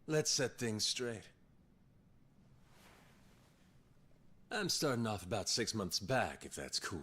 let's set things straight. I'm starting off about 6 months back, if that's cool.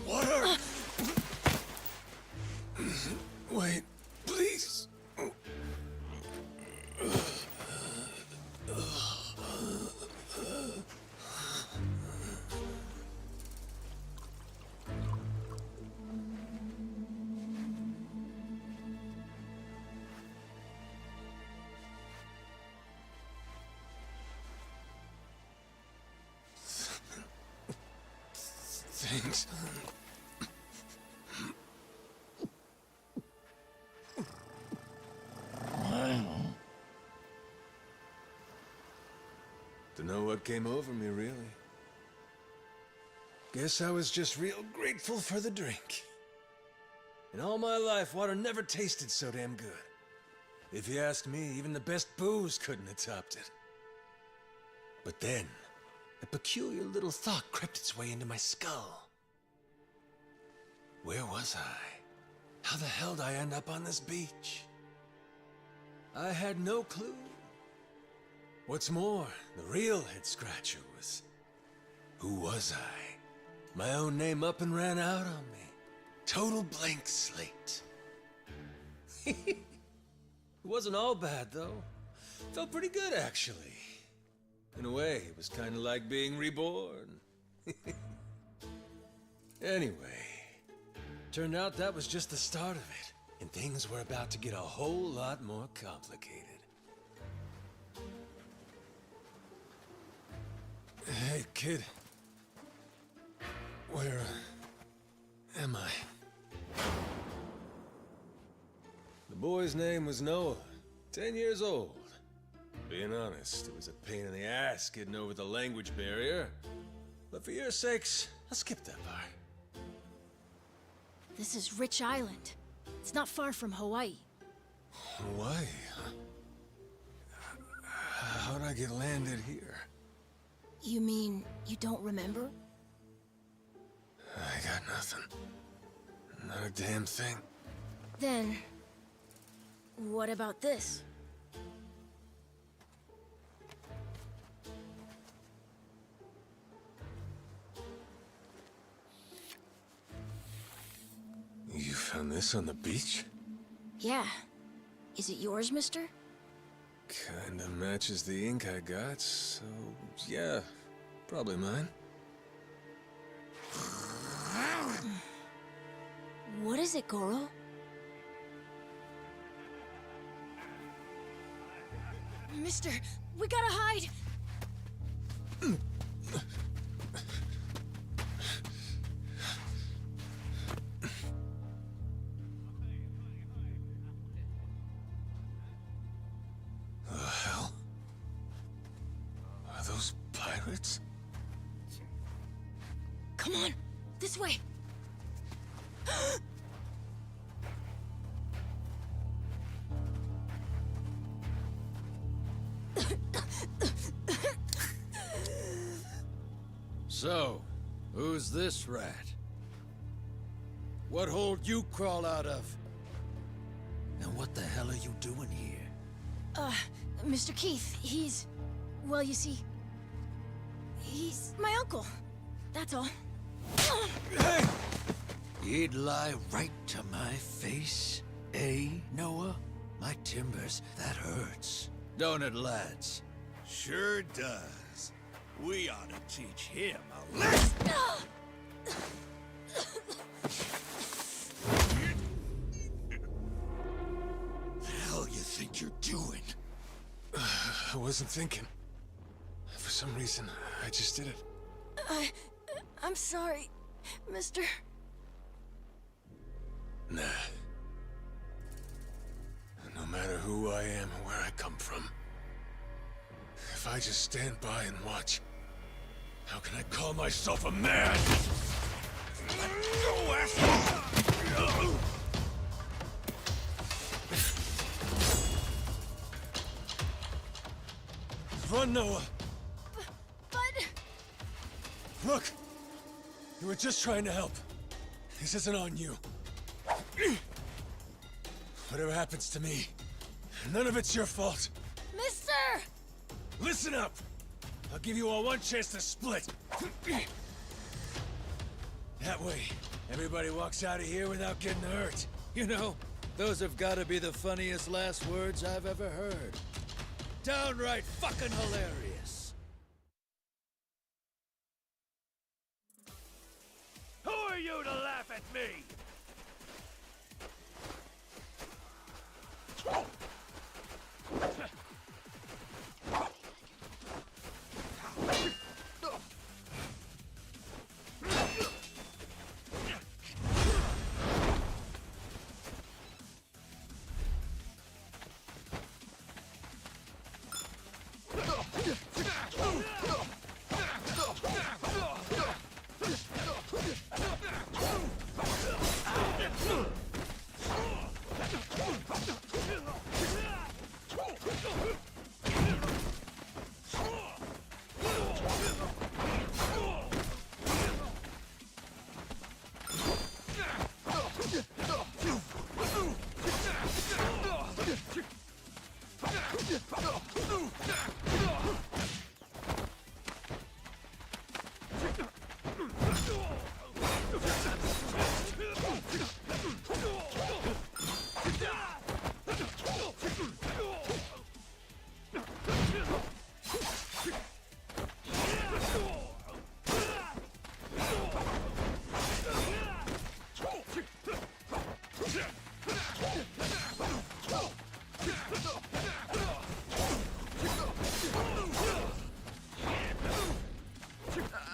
Water! Wait, please. Thanks. Dunno what came over me, really. Guess I was just real grateful for the drink. In all my life, water never tasted so damn good. If you ask me, even the best booze couldn't have topped it. But then, a peculiar little thought crept its way into my skull. Where was I? How the hell did I end up on this beach? I had no clue. What's more, the real head-scratcher was... who was I? My own name up and ran out on me. Total blank slate. It wasn't all bad, though. Felt pretty good, actually. In a way, it was kind of like being reborn. Anyway, turned out that was just the start of it, and things were about to get a whole lot more complicated. Hey, kid. Where am I? The boy's name was Noah, 10 years old. Being honest, it was a pain in the ass getting over the language barrier. But for your sakes, I'll skip that part. This is Rich Island. It's not far from Hawaii. Hawaii, huh? How'd I get landed here? You mean you don't remember? I got nothing. Not a damn thing. Then, what about this? You found this on the beach? Yeah. Is it yours, mister? Kinda matches the ink I got, so yeah, probably mine. What is it, Goro? Mister, we gotta hide! The hell? Are those pirates? Come on, this way! So, who's this rat? What hole you crawl out of? And what the hell are you doing here? Mr. Keith, well, you see, he's my uncle. That's all. Hey! He'd lie right to my face, eh, Noah? My timbers, that hurts. Don't it, lads? Sure does. We ought to teach him a lesson. The hell you think you're doing? I wasn't thinking. For some reason, I just did it. I'm sorry, Mr. Nah. No matter who I am or where I come from, if I just stand by and watch, how can I call myself a man? Go, asshole! Run, Noah! But... Look! You were just trying to help. This isn't on you. Whatever happens to me, none of it's your fault. Mister! Listen up! I'll give you all one chance to split. That way, everybody walks out of here without getting hurt. You know, those have got to be the funniest last words I've ever heard. Downright fucking hilarious. Who are you to laugh at me?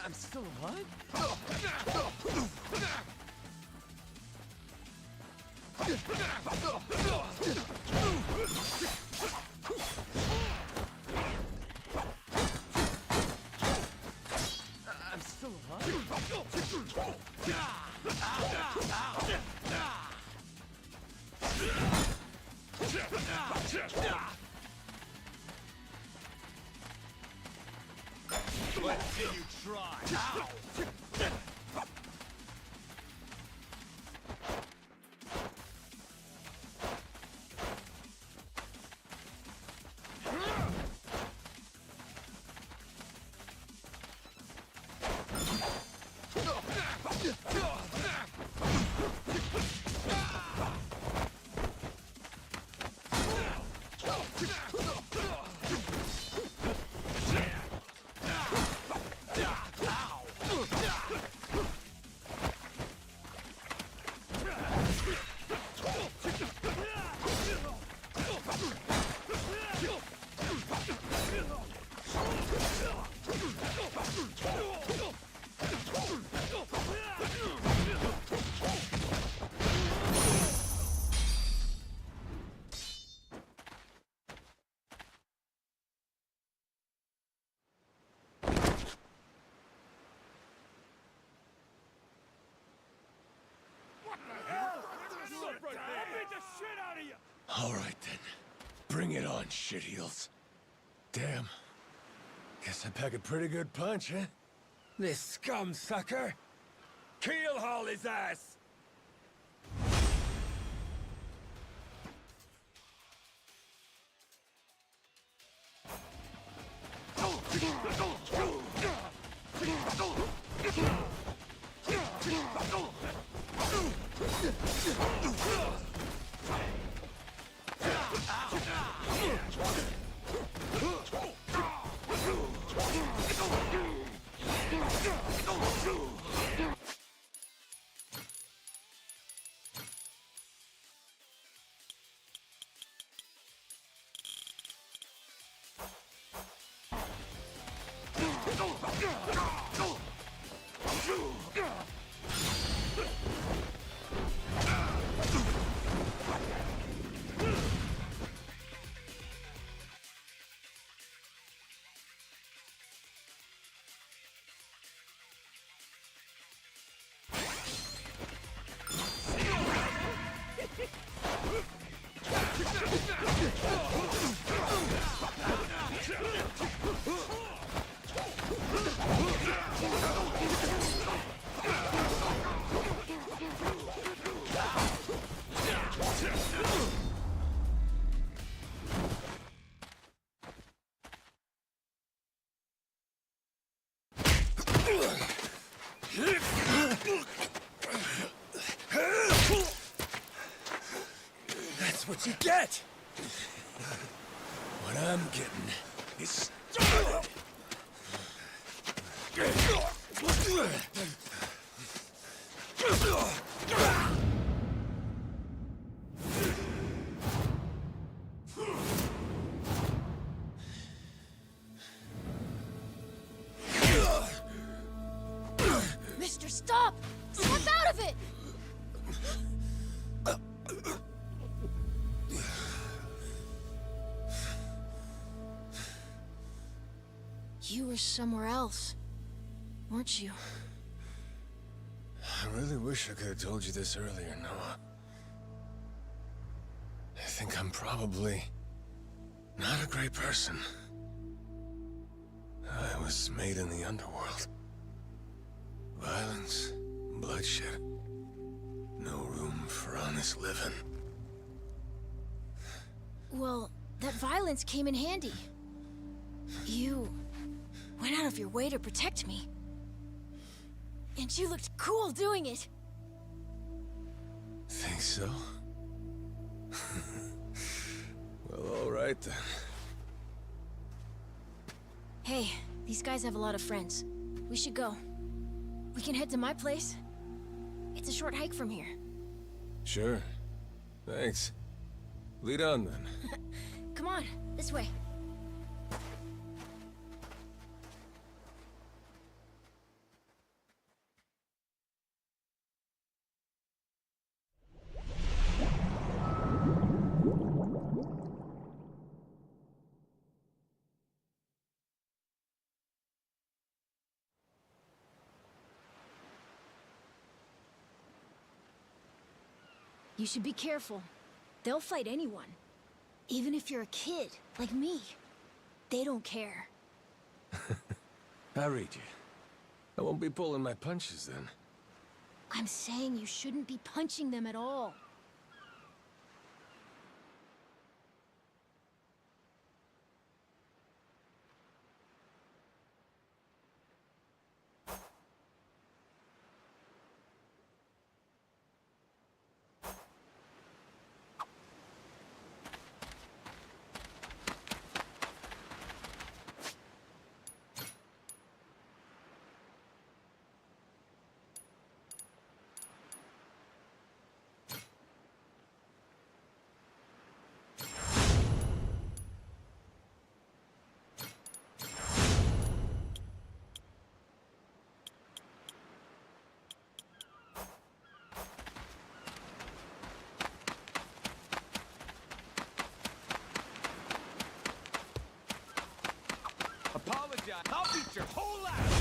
I'm still alive? I'm still alive? What did you try? Ow! All right, then. Bring it on, shitheels. Damn. Guess I pack a pretty good punch, huh? This scum sucker! Keelhaul his ass! That's what you get! What I'm getting is started! Mister, stop! Snap out of it! You were somewhere else, weren't you? I really wish I could have told you this earlier, Noah. I think I'm probably not a great person. I was made in the underworld. Violence, bloodshed. No room for honest living. Well, that violence came in handy. You went out of your way to protect me. And you looked cool doing it. Think so? Well, all right then. Hey, these guys have a lot of friends. We should go. We can head to my place. It's a short hike from here. Sure. Thanks. Lead on then. Come on, this way. You should be careful. They'll fight anyone. Even if you're a kid, like me. They don't care. I read you. I won't be pulling my punches then. I'm saying you shouldn't be punching them at all. Apologize. I'll beat your whole ass.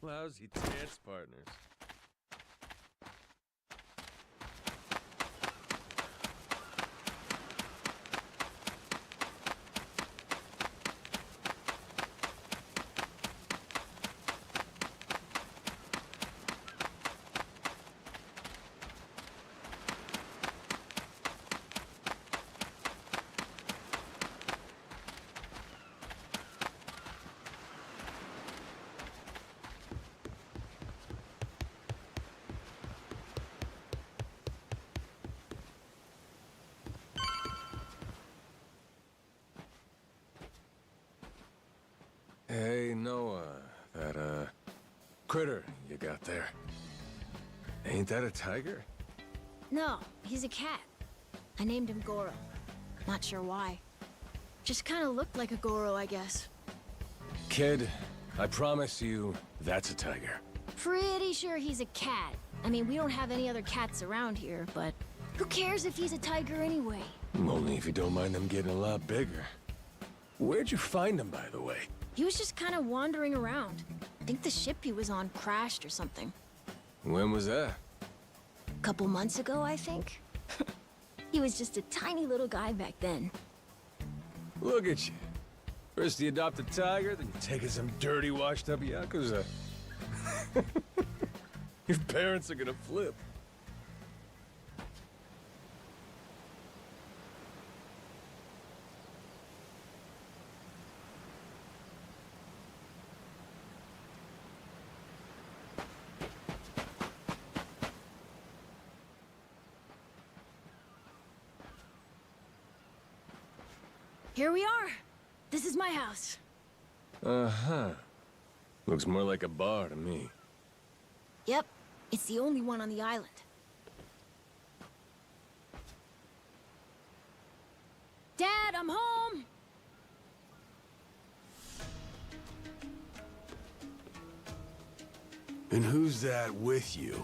Lousy dance partners. Hey, Noah, that, critter you got there. Ain't that a tiger? No, he's a cat. I named him Goro. Not sure why. Just kind of looked like a Goro, I guess. Kid, I promise you, that's a tiger. Pretty sure he's a cat. I mean, we don't have any other cats around here, but who cares if he's a tiger anyway? Only if you don't mind them getting a lot bigger. Where'd you find him, by the way? He was just kind of wandering around. I think the ship he was on crashed or something. When was that? Couple months ago, I think. He was just a tiny little guy back then. Look at you. First you adopt a tiger, then you take some dirty, washed-up Yakuza. Your parents are gonna flip. Here we are. This is my house. Uh-huh. Looks more like a bar to me. Yep, it's the only one on the island. Dad, I'm home! And who's that with you?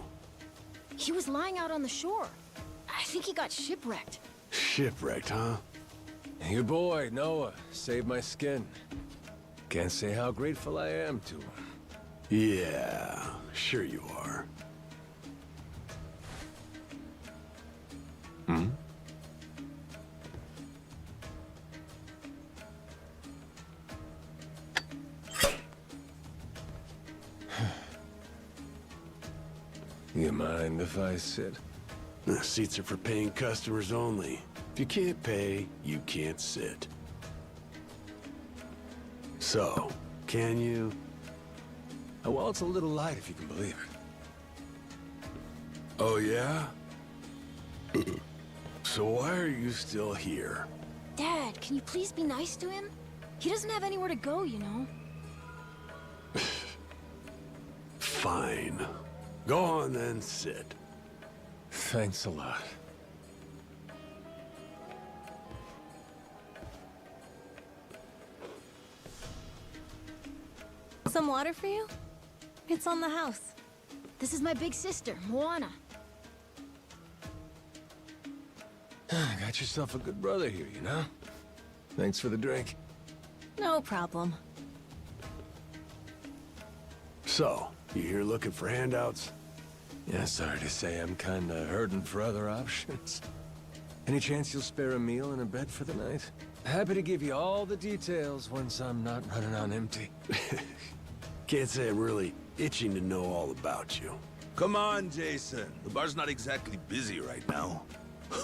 He was lying out on the shore. I think he got shipwrecked. Shipwrecked, huh? Your boy, Noah, saved my skin. Can't say how grateful I am to him. Yeah, sure you are. Hmm? You mind if I sit? The seats are for paying customers only. If you can't pay, you can't sit. So, can you? Well, it's a little light if you can believe it. Oh, yeah? So why are you still here? Dad, can you please be nice to him? He doesn't have anywhere to go, you know. Fine. Go on then, sit. Thanks a lot. Some water for you? It's on the house. This is my big sister, Moana. Got yourself a good brother here, you know? Thanks for the drink. No problem. So, you here looking for handouts? Yeah, sorry to say I'm kinda hurting for other options. Any chance you'll spare a meal and a bed for the night? Happy to give you all the details once I'm not running on empty. Can't say I'm really itching to know all about you. Come on, Jason. The bar's not exactly busy right now.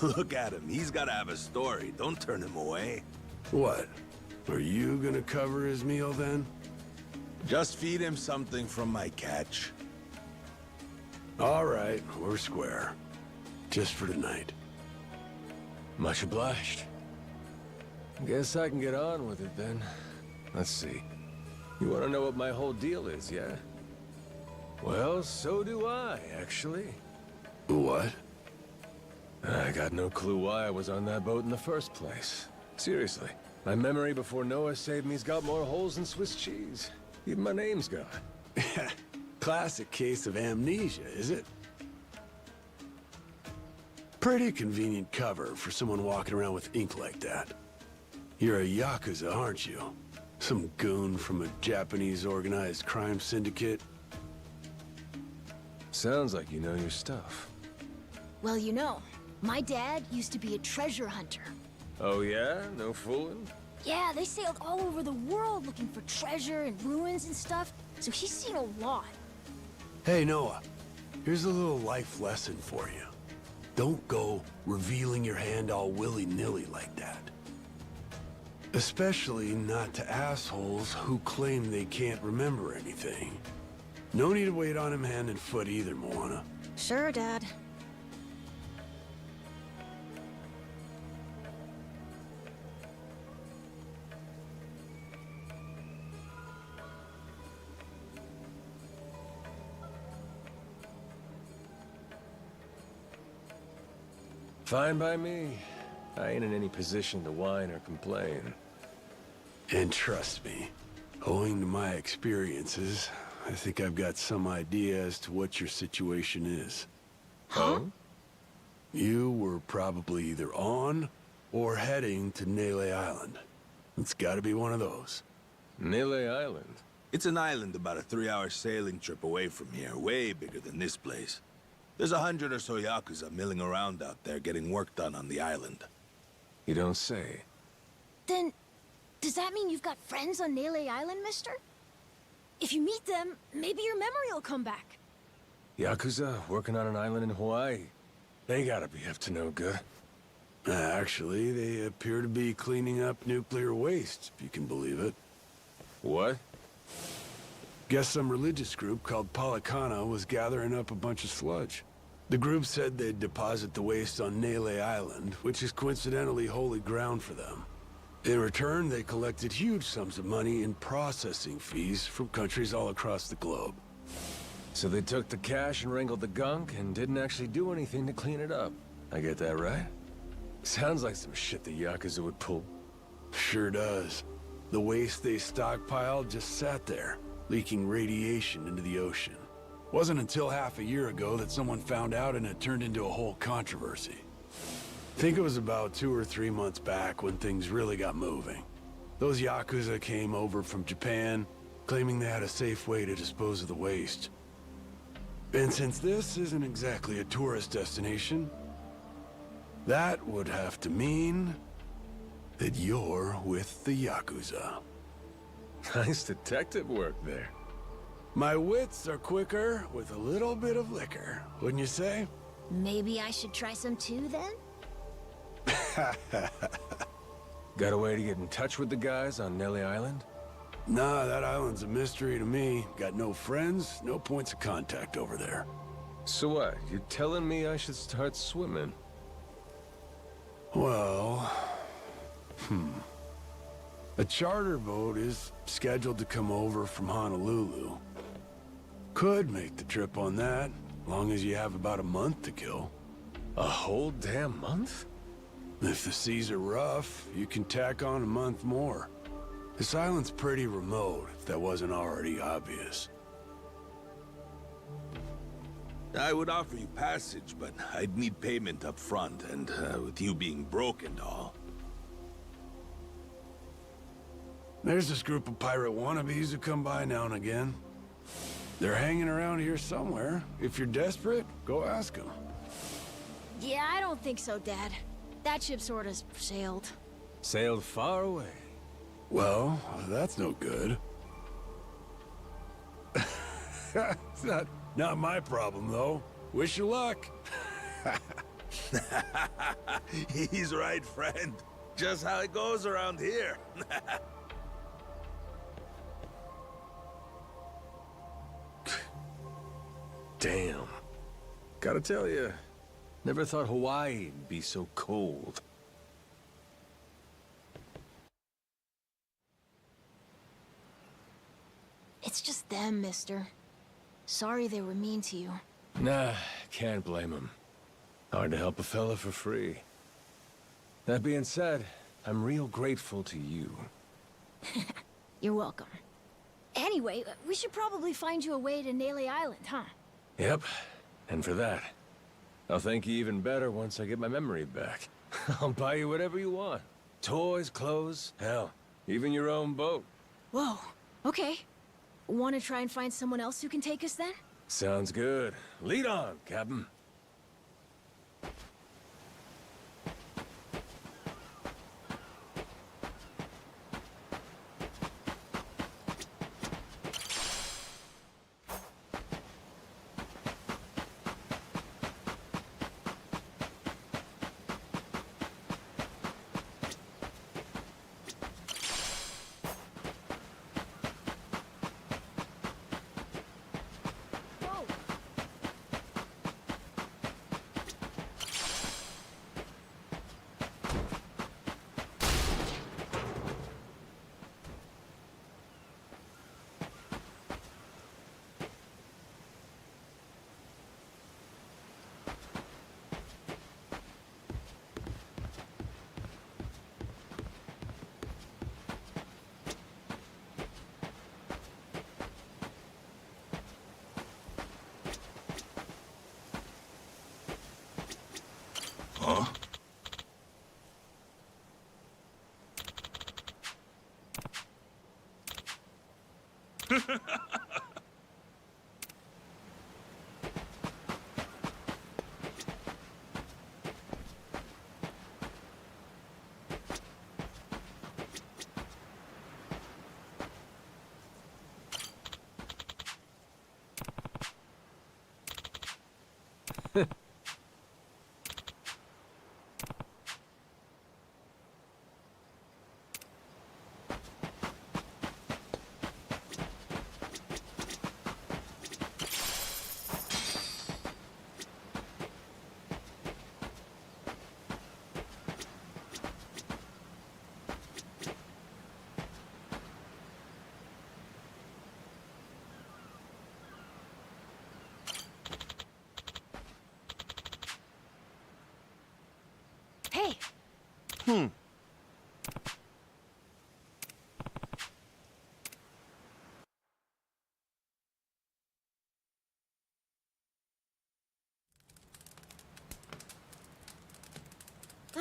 Look at him. He's gotta have a story. Don't turn him away. What? Are you gonna cover his meal then? Just feed him something from my catch. All right, we're square. Just for tonight. Much obliged. Guess I can get on with it then. Let's see. You want to know what my whole deal is, yeah? Well, so do I, actually. What? I got no clue why I was on that boat in the first place. Seriously. My memory before Noah saved me's got more holes than Swiss cheese. Even my name's gone. Classic case of amnesia, is it? Pretty convenient cover for someone walking around with ink like that. You're a Yakuza, aren't you? Some goon from a Japanese organized crime syndicate? Sounds like you know your stuff. Well, you know, my dad used to be a treasure hunter. Oh yeah? No fooling? Yeah, they sailed all over the world looking for treasure and ruins and stuff, so he's seen a lot. Hey, Noah. Here's a little life lesson for you. Don't go revealing your hand all willy-nilly like that. Especially not to assholes who claim they can't remember anything. No need to wait on him hand and foot either, Moana. Sure, Dad. Fine by me. I ain't in any position to whine or complain. And trust me, owing to my experiences, I think I've got some idea as to what your situation is. Huh? Oh? You were probably either on or heading to Nele Island. It's gotta be one of those. Nele Island? It's an island about a 3-hour sailing trip away from here, way bigger than this place. There's 100 or so Yakuza milling around out there getting work done on the island. You don't say. Then, does that mean you've got friends on Nele Island, mister? If you meet them, maybe your memory will come back. Yakuza working on an island in Hawaii? They gotta be up to no good. Actually, they appear to be cleaning up nuclear waste, if you can believe it. What? Guess some religious group called Policana was gathering up a bunch of sludge. The group said they'd deposit the waste on Nele Island, which is coincidentally holy ground for them. In return, they collected huge sums of money in processing fees from countries all across the globe. So they took the cash and wrangled the gunk and didn't actually do anything to clean it up. I get that right? Sounds like some shit the Yakuza would pull. Sure does. The waste they stockpiled just sat there, leaking radiation into the ocean. Wasn't until half a year ago that someone found out and it turned into a whole controversy. Think it was about 2 or 3 months back when things really got moving. Those Yakuza came over from Japan, claiming they had a safe way to dispose of the waste. And since this isn't exactly a tourist destination, that would have to mean that you're with the Yakuza. Nice detective work there. My wits are quicker with a little bit of liquor, wouldn't you say? Maybe I should try some too, then? Got a way to get in touch with the guys on Nele Island? Nah, that island's a mystery to me. Got no friends, no points of contact over there. So what? You're telling me I should start swimming? Well... A charter boat is scheduled to come over from Honolulu. Could make the trip on that, long as you have about a month to kill. A whole damn month? If the seas are rough, you can tack on a month more. This island's pretty remote, if that wasn't already obvious. I would offer you passage, but I'd need payment up front, and with you being broke and all. There's this group of pirate wannabes who come by now and again. They're hanging around here somewhere. If you're desperate, go ask them. Yeah, I don't think so, Dad. That ship sort of sailed. Sailed far away. Well, that's no good. It's not my problem, though. Wish you luck. He's right, friend. Just how it goes around here. Damn. Gotta tell you, never thought Hawaii'd be so cold. It's just them, mister. Sorry they were mean to you. Nah, can't blame him. Hard to help a fella for free. That being said, I'm real grateful to you. You're welcome. Anyway, we should probably find you a way to Nele Island, huh? Yep, and for that, I'll thank you even better once I get my memory back. I'll buy you whatever you want. Toys, clothes, hell, even your own boat. Whoa, okay. Want to try and find someone else who can take us then? Sounds good. Lead on, Captain.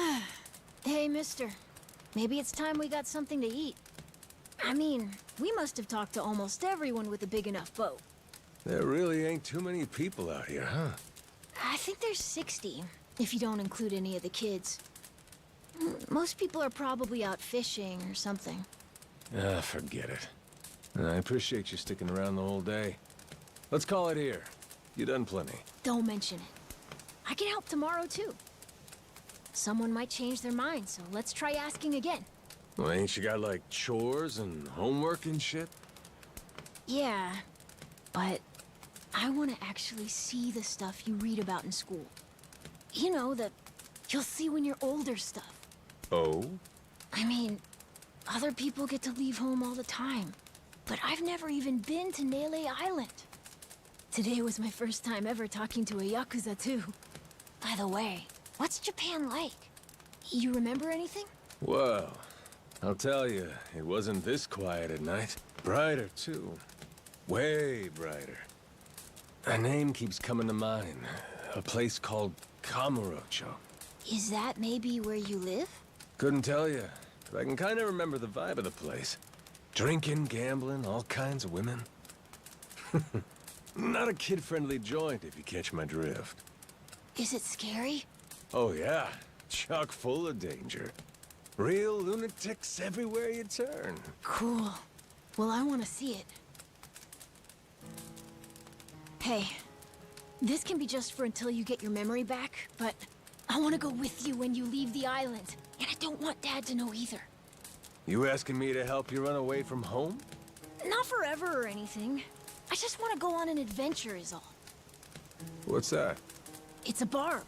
Hey, hey, mister. Maybe it's time we got something to eat. I mean, we must have talked to almost everyone with a big enough boat. There really ain't too many people out here, huh? I think there's 60, if you don't include any of the kids. Most people are probably out fishing or something. Ah, forget it. I appreciate you sticking around the whole day. Let's call it here. You done plenty. Don't mention it. I can help tomorrow, too. Someone might change their mind, so let's try asking again. Well, ain't you got, like, chores and homework and shit? Yeah, but I want to actually see the stuff you read about in school. You know, that you'll see when you're older stuff. Oh? I mean, other people get to leave home all the time, but I've never even been to Nele Island. Today was my first time ever talking to a Yakuza, too. By the way, what's Japan like? You remember anything? Well, I'll tell you, it wasn't this quiet at night. Brighter, too. Way brighter. A name keeps coming to mind. A place called Kamurocho. Is that maybe where you live? Couldn't tell you, but I can kind of remember the vibe of the place. Drinking, gambling, all kinds of women. Not a kid-friendly joint, if you catch my drift. Is it scary? Oh yeah, chock full of danger. Real lunatics everywhere you turn. Cool. Well, I want to see it. Hey, this can be just for until you get your memory back, but I want to go with you when you leave the island, and I don't want Dad to know either. You asking me to help you run away from home? Not forever or anything. I just want to go on an adventure is all. What's that? It's a barb.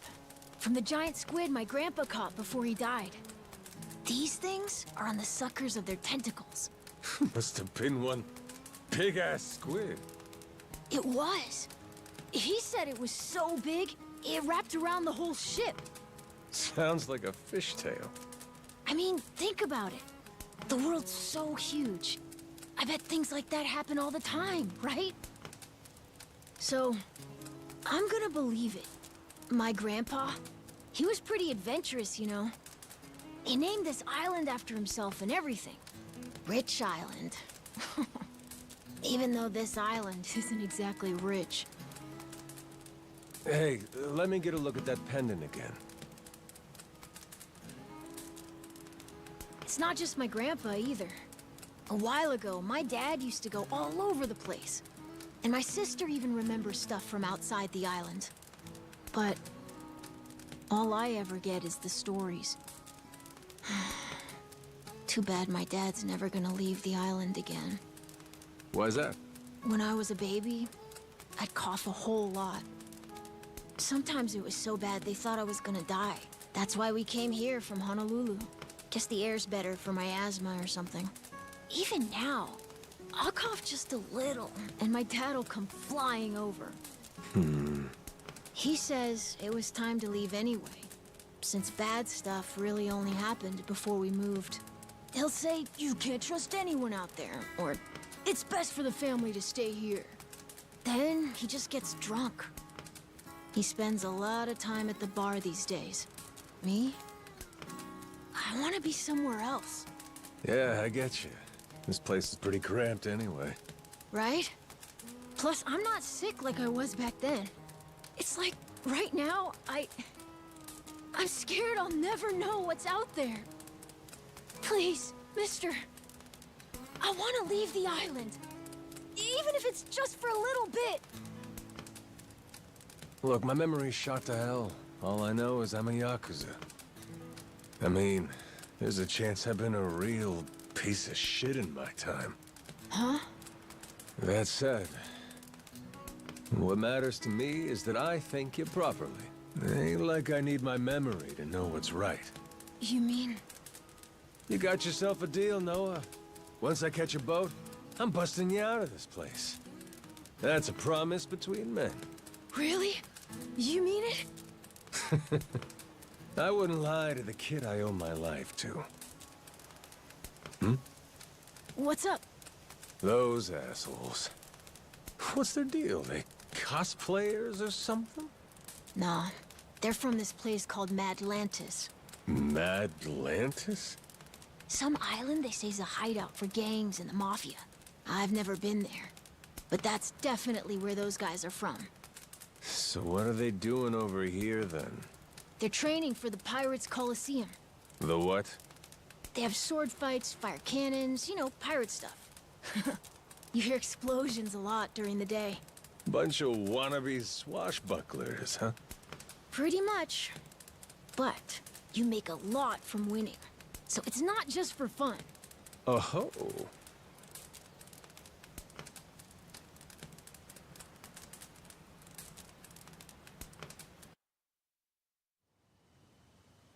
From the giant squid my grandpa caught before he died. These things are on the suckers of their tentacles. Must have been one big-ass squid. It was. He said it was so big, it wrapped around the whole ship. Sounds like a fishtail. I mean, think about it. The world's so huge. I bet things like that happen all the time, right? So, I'm gonna believe it. My grandpa, he was pretty adventurous, you know. He named this island after himself and everything. Rich Island. Even though this island isn't exactly rich. Hey, let me get a look at that pendant again. It's not just my grandpa either. A while ago, my dad used to go all over the place. And my sister even remembers stuff from outside the island. But all I ever get is the stories. Too bad my dad's never gonna leave the island again. Why's that? When I was a baby, I'd cough a whole lot. Sometimes it was so bad they thought I was gonna die. That's why we came here from Honolulu. Guess the air's better for my asthma or something. Even now, I'll cough just a little, and my dad'll come flying over. He says it was time to leave anyway, since bad stuff really only happened before we moved. He'll say, you can't trust anyone out there, or it's best for the family to stay here. Then he just gets drunk. He spends a lot of time at the bar these days. Me? I want to be somewhere else. Yeah, I get you. This place is pretty cramped anyway. right? Plus, I'm not sick like I was back then. It's like, right now, I'm scared I'll never know what's out there. Please, mister. I want to leave the island. Even if it's just for a little bit. Look, my memory's shot to hell. All I know is I'm a Yakuza. I mean, there's a chance I've been a real piece of shit in my time. Huh? That said, what matters to me is that I think you properly. Ain't like I need my memory to know what's right. You mean... You got yourself a deal, Noah. Once I catch a boat, I'm busting you out of this place. That's a promise between men. Really? You mean it? I wouldn't lie to the kid I owe my life to. Hmm? What's up? Those assholes. What's their deal? They cosplayers or something? Nah, they're from this place called Madlantis. Madlantis? Some island they say's a hideout for gangs and the mafia. I've never been there. But that's definitely where those guys are from. So what are they doing over here, then? They're training for the Pirates Coliseum. The what? They have sword fights, fire cannons, you know, pirate stuff. You hear explosions a lot during the day. Bunch of wannabe swashbucklers, huh? Pretty much. But you make a lot from winning. So it's not just for fun. Oh-ho.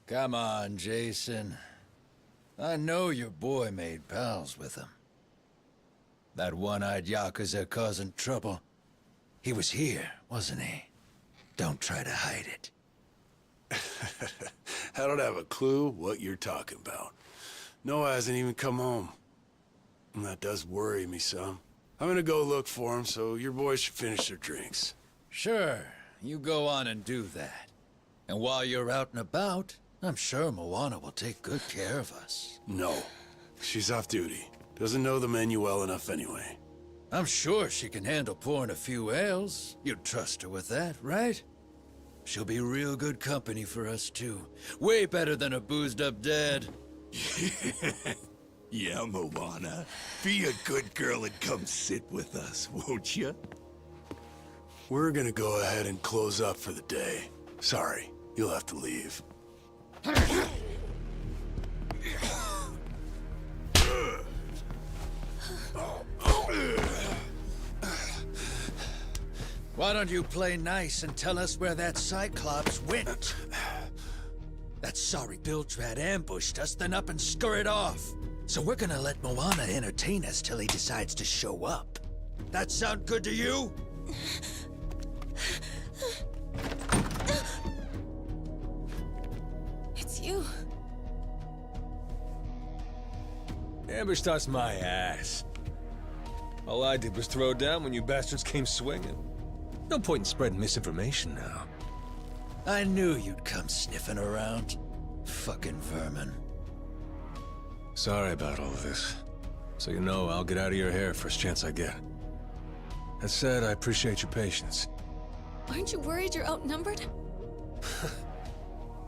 Come on, Jason. I know your boy made pals with him. That one-eyed Yakuza causing trouble. He was here, wasn't he? Don't try to hide it. I don't have a clue what you're talking about. Noah hasn't even come home. And that does worry me some. I'm gonna go look for him, so your boys should finish their drinks. Sure, you go on and do that. And while you're out and about, I'm sure Moana will take good care of us. No. She's off duty. Doesn't know the menu well enough anyway. I'm sure she can handle pouring a few ales. You'd trust her with that, right? She'll be real good company for us, too. Way better than a boozed-up dad. Yeah, Moana. Be a good girl and come sit with us, won't you? We're gonna go ahead and close up for the day. Sorry, you'll have to leave. Why don't you play nice and tell us where that Cyclops went? That sorry Biltrad ambushed us, then up and scurried off. So we're gonna let Moana entertain us till he decides to show up. That sound good to you? It's you. Ambushed us my ass. All I did was throw down when you bastards came swinging. No point in spreading misinformation now. I knew you'd come sniffing around. Fucking vermin. Sorry about all of this. So you know, I'll get out of your hair first chance I get. That said, I appreciate your patience. Aren't you worried you're outnumbered?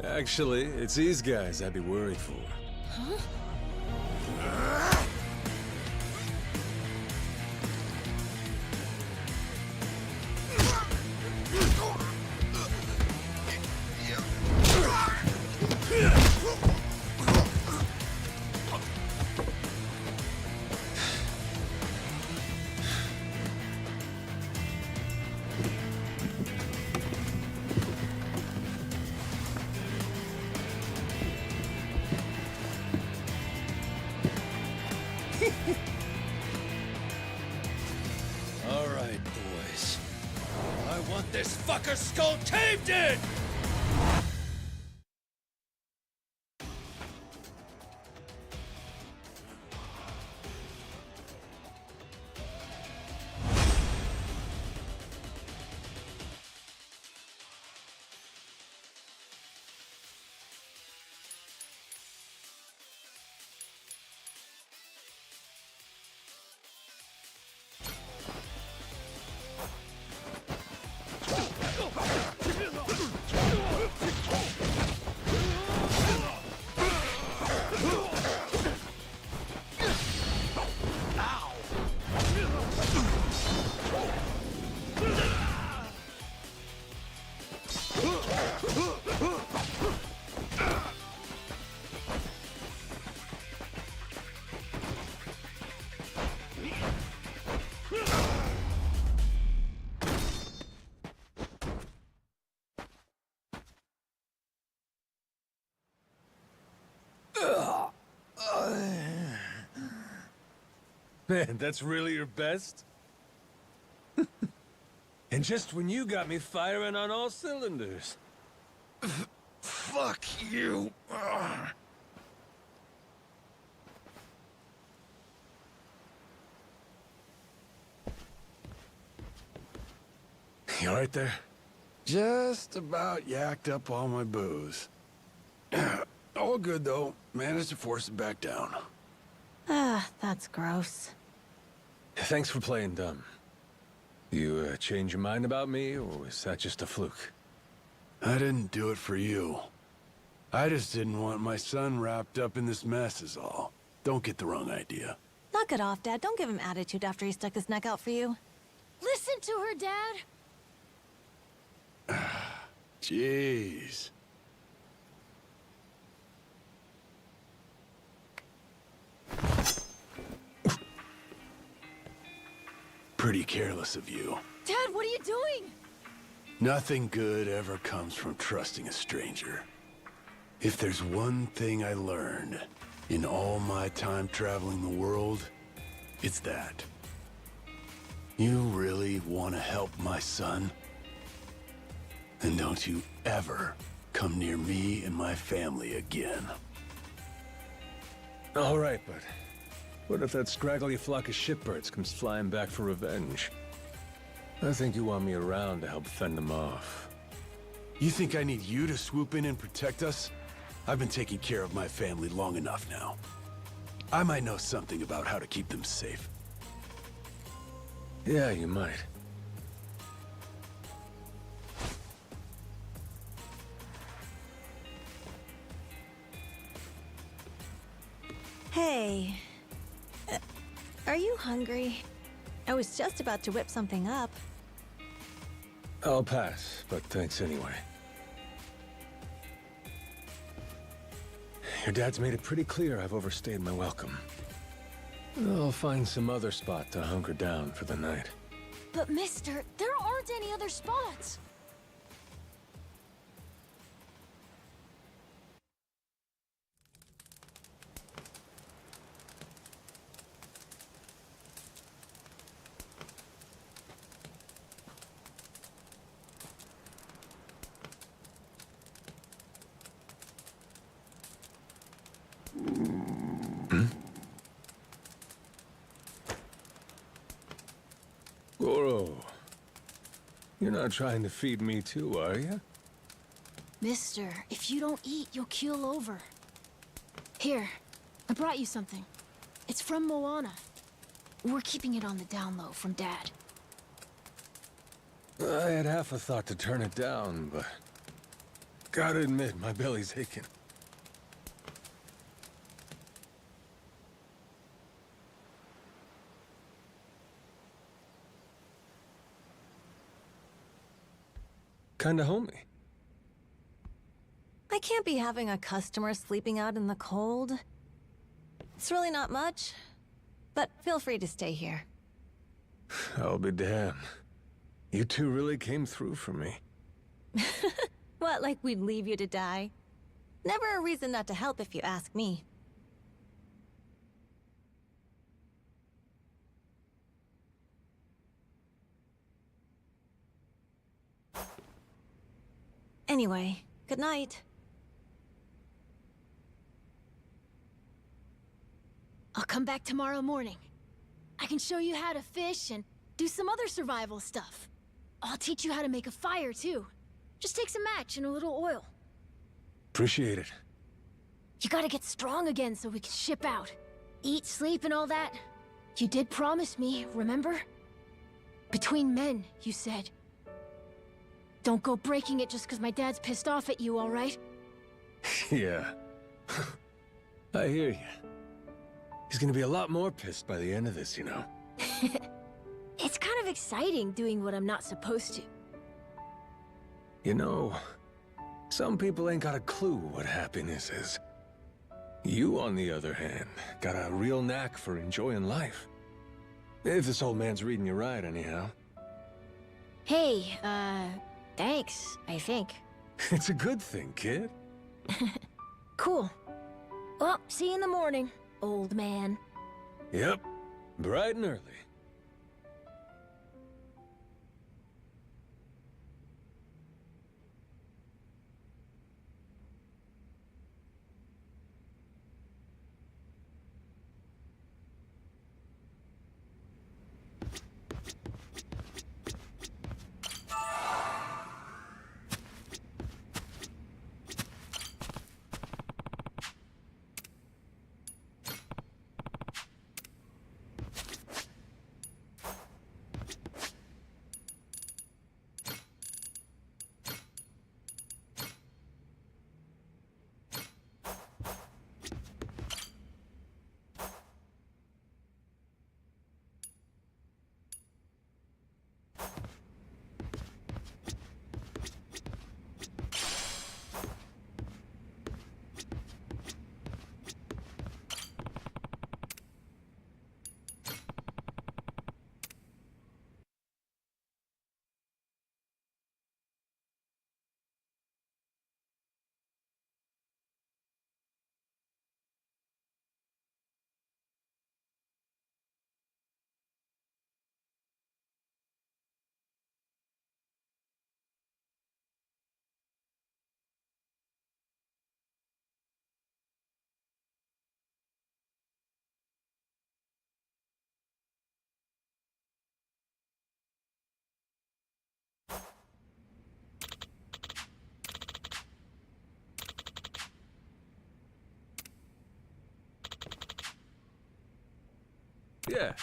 Actually, it's these guys I'd be worried for. Huh? All right, boys. I want this fucker skull caved in! Man, that's really your best? And just when you got me firing on all cylinders. Fuck you. Ugh. You all right there? Just about yacked up all my booze. All good, though. Managed to force it back down. Ah, that's gross. Thanks for playing dumb. You change your mind about me, or was that just a fluke? I didn't do it for you. I just didn't want my son wrapped up in this mess is all. Don't get the wrong idea. Knock it off, Dad. Don't give him attitude after he stuck his neck out for you. Listen to her, Dad. Jeez. Pretty careless of you. Dad, what are you doing? Nothing good ever comes from trusting a stranger. If there's one thing I learned in all my time traveling the world, it's that. You really want to help my son? Then don't you ever come near me and my family again. All right, but what if that scraggly flock of shitbirds comes flying back for revenge? I think you want me around to help fend them off. You think I need you to swoop in and protect us? I've been taking care of my family long enough now. I might know something about how to keep them safe. Yeah, you might. Hey. Are you hungry? I was just about to whip something up. I'll pass, but thanks anyway. Your dad's made it pretty clear I've overstayed my welcome. I'll find some other spot to hunker down for the night. But mister, there aren't any other spots. Goro, you're not trying to feed me too, are you? Mister, if you don't eat, you'll keel over. Here, I brought you something. It's from Moana. We're keeping it on the down low from Dad. I had half a thought to turn it down, but gotta admit, my belly's aching. Kinda homey. I can't be having a customer sleeping out in the cold. It's really not much, but feel free to stay here. I'll be damned. You two really came through for me. What, like we'd leave you to die? Never a reason not to help if you ask me. Anyway, good night. I'll come back tomorrow morning. I can show you how to fish and do some other survival stuff. I'll teach you how to make a fire, too. Just takes a match and a little oil. Appreciate it. You gotta get strong again so we can ship out. Eat, sleep, and all that. You did promise me, remember? Between men, you said. Don't go breaking it just because my dad's pissed off at you, all right? Yeah. I hear you. He's gonna be a lot more pissed by the end of this, you know. It's kind of exciting doing what I'm not supposed to. You know, some people ain't got a clue what happiness is. You, on the other hand, got a real knack for enjoying life. If this old man's reading you right, anyhow. Hey, thanks, I think. It's a good thing, kid. Cool. Well, see you in the morning, old man. Yep. Bright and early. Yeah.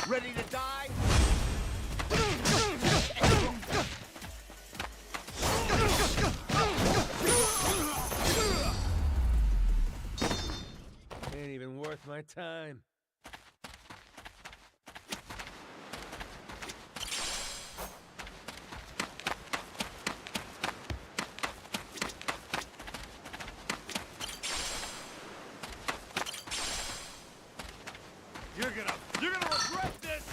Ready to die? Ain't even worth my time. You're gonna regret this!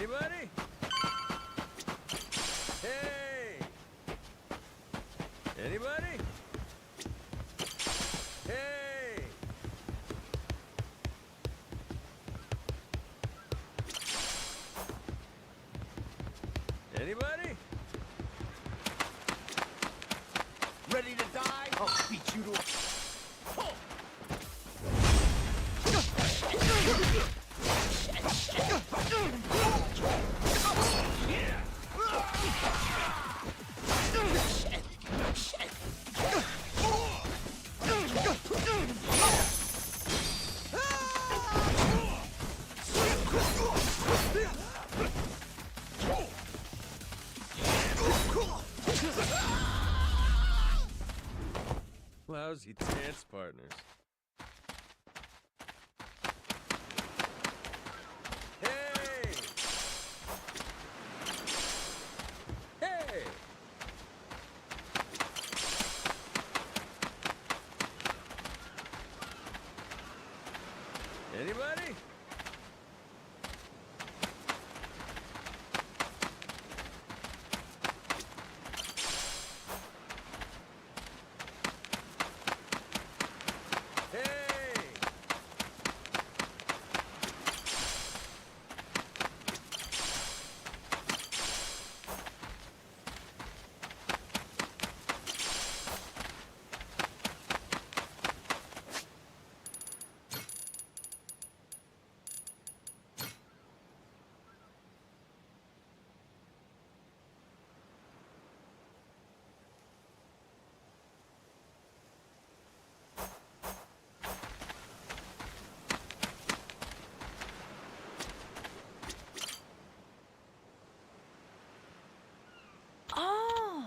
Anybody? Hey! Anybody? Hey! Anybody? Ready to die? I'll beat you to a... Lousy dance partners. Hey! Hey! Anybody? Hey! Oh!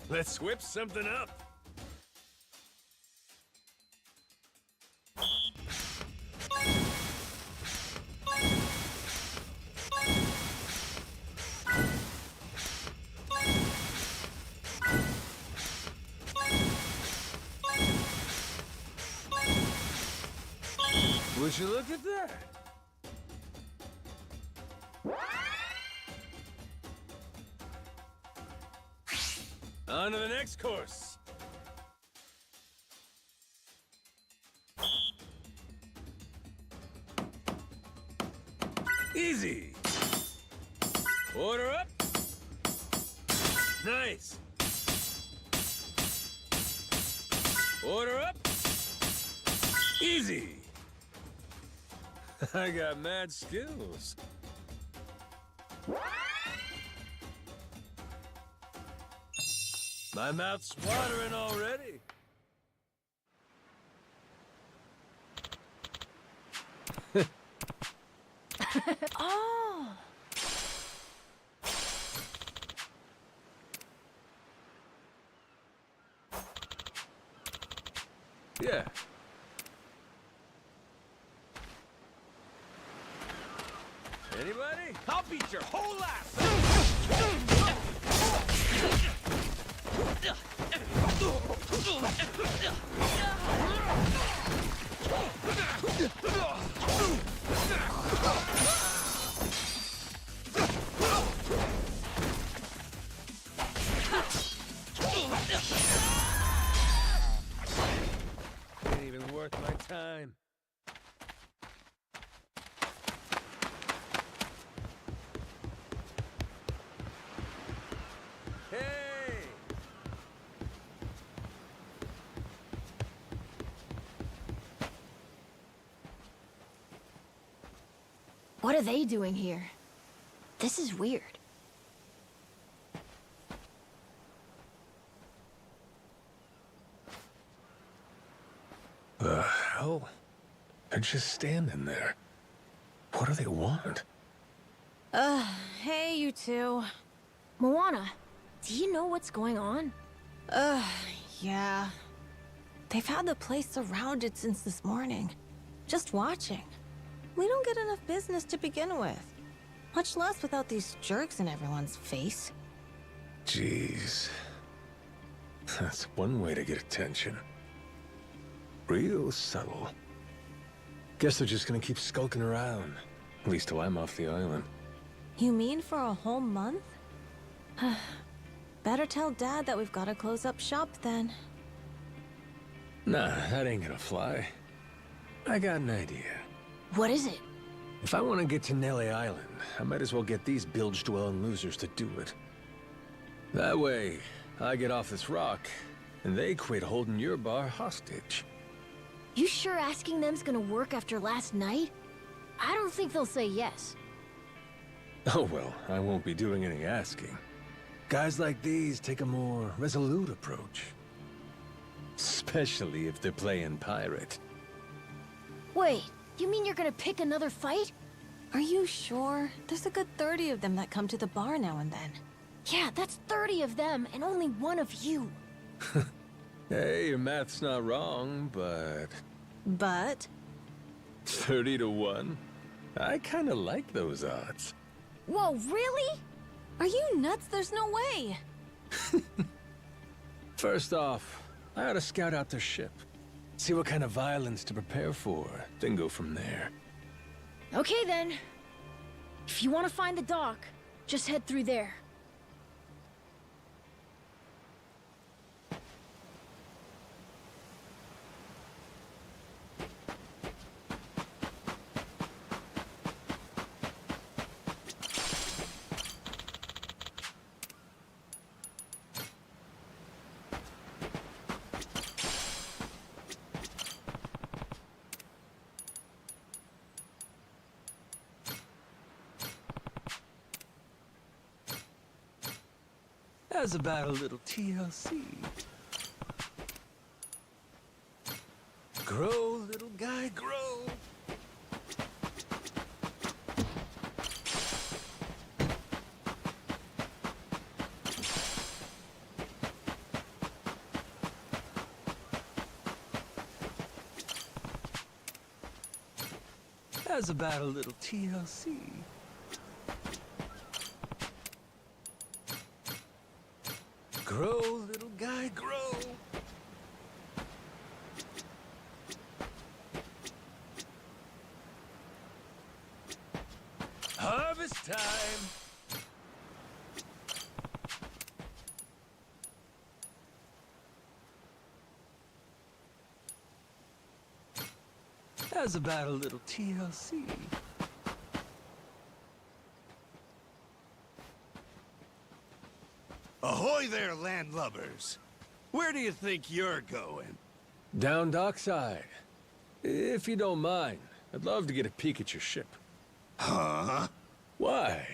Let's whip something up. Would you look at that? On to the next course. Easy. Order up. Nice. Order up. Easy. I got mad skills. My mouth's watering already. Oh! Yeah. Anybody? I'll beat your whole ass! Ain't even worth my time. Hey! What are they doing here? This is weird. The hell? They're just standing there. What do they want? Hey, you two. Moana, do you know what's going on? Yeah. They've had the place surrounded since this morning. Just watching. We don't get enough business to begin with. Much less without these jerks in everyone's face. Jeez. That's one way to get attention. Real subtle. Guess they're just gonna keep skulking around. At least till I'm off the island. You mean for a whole month? Better tell Dad that we've got to close up shop then. Nah, that ain't gonna fly. I got an idea. What is it? If I want to get to Nelly Island, I might as well get these bilge-dwelling losers to do it. That way, I get off this rock, and they quit holding your bar hostage. You sure asking them's gonna work after last night? I don't think they'll say yes. Oh well, I won't be doing any asking. Guys like these take a more resolute approach. Especially if they're playing pirate. Wait, you mean you're gonna pick another fight? Are you sure? There's a good 30 of them that come to the bar now and then. Yeah, that's 30 of them and only one of you. Hey, your math's not wrong, but... But? 30 to 1? I kinda like those odds. Whoa, really? Are you nuts? There's no way. First off, I ought to scout out their ship. See what kind of violence to prepare for, then go from there. Okay then. If you want to find the dock, just head through there. How's about a little TLC? Grow, little guy, grow. How's about a little TLC? Grow, little guy, grow. Harvest time. How's about a little TLC? Ahoy there, landlubbers. Where do you think you're going? Down dockside. If you don't mind, I'd love to get a peek at your ship. Huh? Why?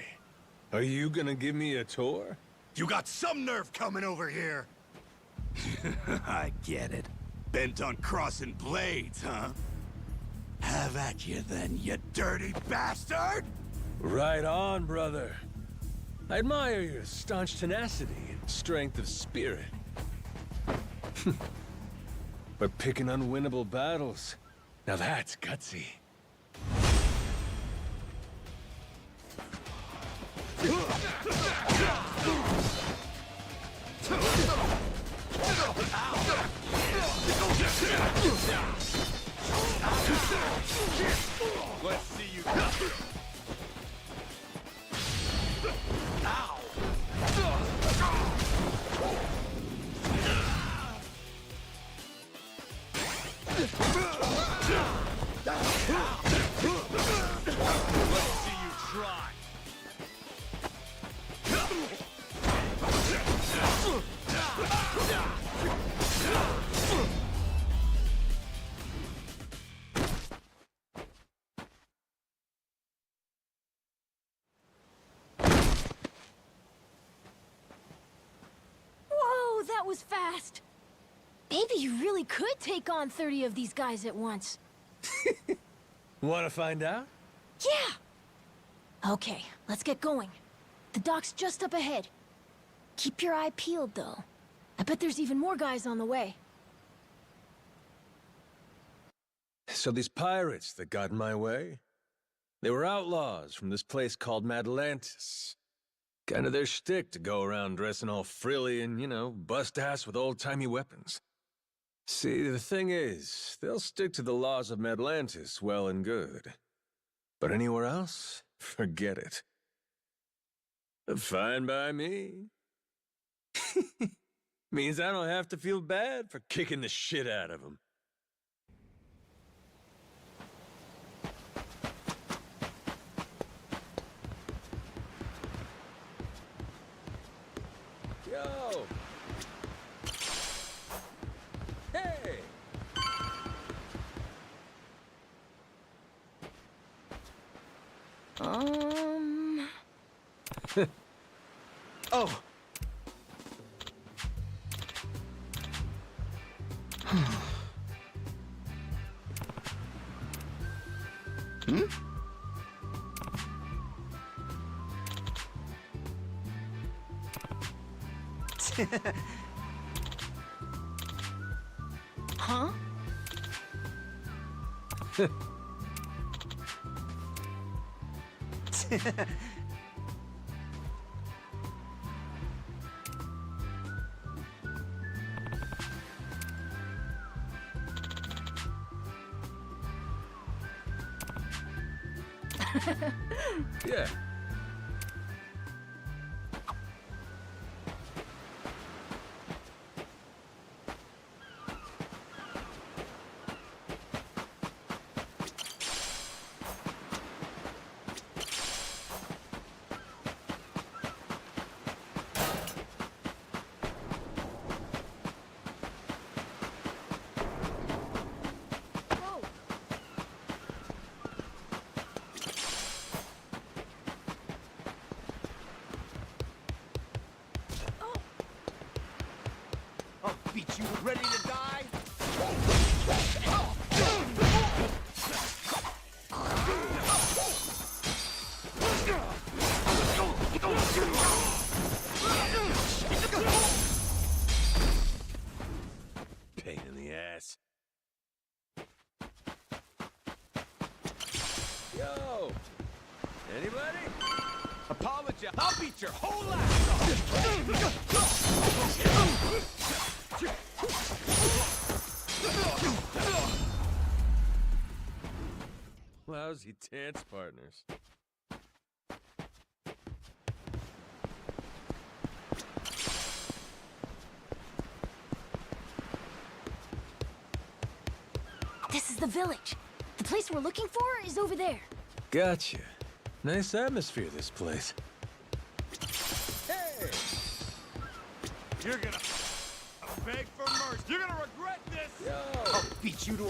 Are you gonna give me a tour? You got some nerve coming over here. I get it. Bent on crossing blades, huh? Have at you then, you dirty bastard! Right on, brother. I admire your staunch tenacity and strength of spirit. But picking unwinnable battles, now that's gutsy. Let's see you. Whoa, that was fast. Maybe you really could take on 30 of these guys at once. Want to find out? Yeah! Okay, let's get going. The dock's just up ahead. Keep your eye peeled, though. I bet there's even more guys on the way. So these pirates that got in my way, they were outlaws from this place called Madlantis. Kind of their shtick to go around dressing all frilly and, you know, bust ass with old-timey weapons. See, the thing is, they'll stick to the laws of Madlantis well and good. But anywhere else, forget it. Fine by me. Means I don't have to feel bad for kicking the shit out of them. Yo! Hey! Oh! Hmm? Huh? Yeah. I'll beat you ready to die? Pain in the ass. Yo! Anybody? Apologize. I'll beat your whole ass off. Lousy dance partners. This is the village. The place we're looking for is over there. Gotcha. Nice atmosphere, this place. Hey! You're gonna beg for mercy. You're gonna regret this. Yo! I'll beat you to a...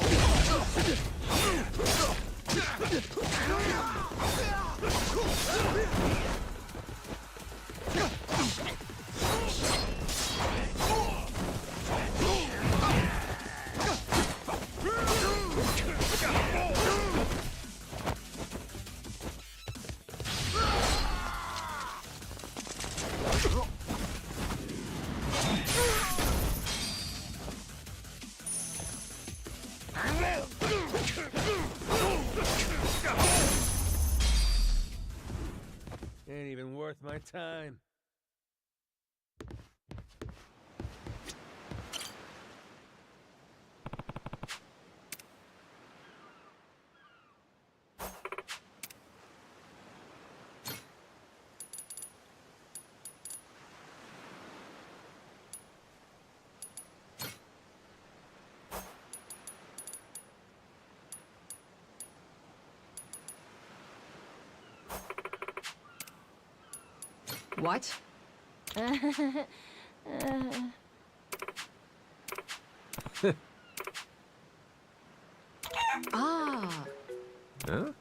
Ain't even worth my time. What? Ah. Huh?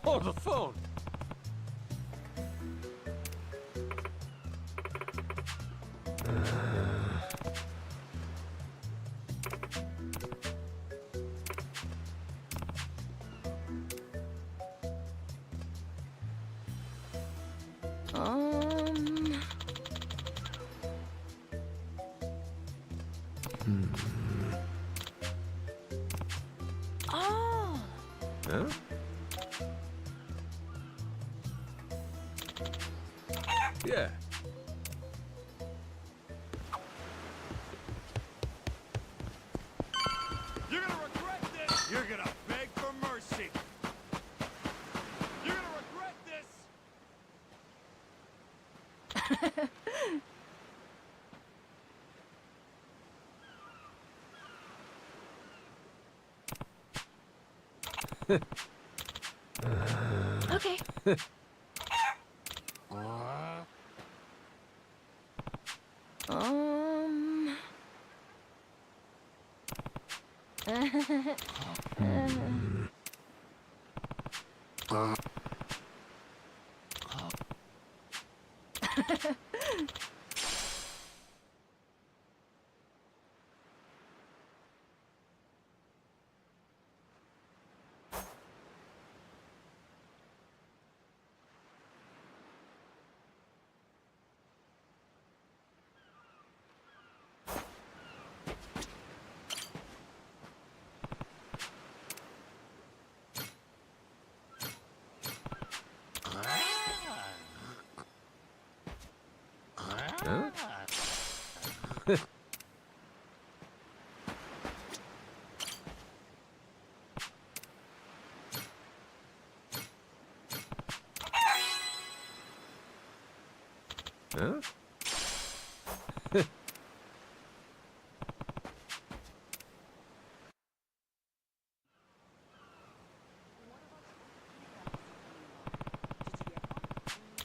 Oh, the phone! Um... Oh! Huh? Yeah. You're gonna regret this! You're gonna beg for mercy! You're gonna regret this! Okay. Um... Huh? Huh?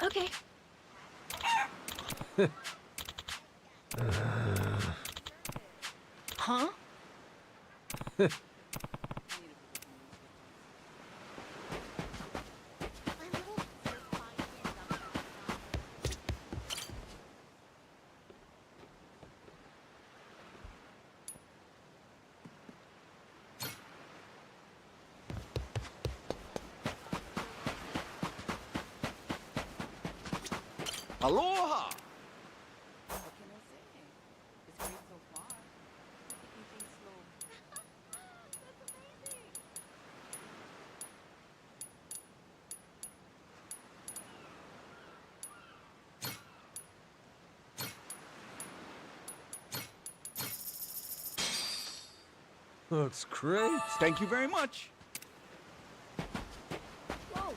Okay. Huh? Aloha! What can I say? It's great so far. Keeping things slow. That's amazing! Looks great. Thank you very much. Whoa!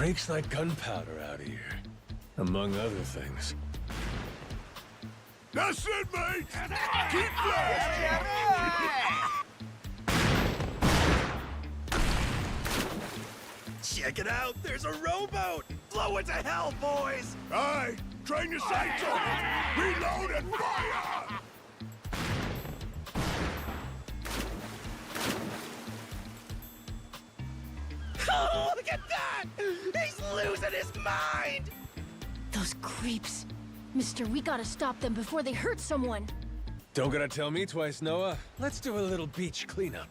Reeks like gunpowder out here, among other things. That's it, mate! Keep going! Check it out! There's a rowboat! Blow it to hell, boys! Aye! Train your sights on it! Reload and fire! Oh, look at that! He's losing his mind! Those creeps. Mister, we gotta stop them before they hurt someone. Don't gotta tell me twice, Noah. Let's do a little beach cleanup.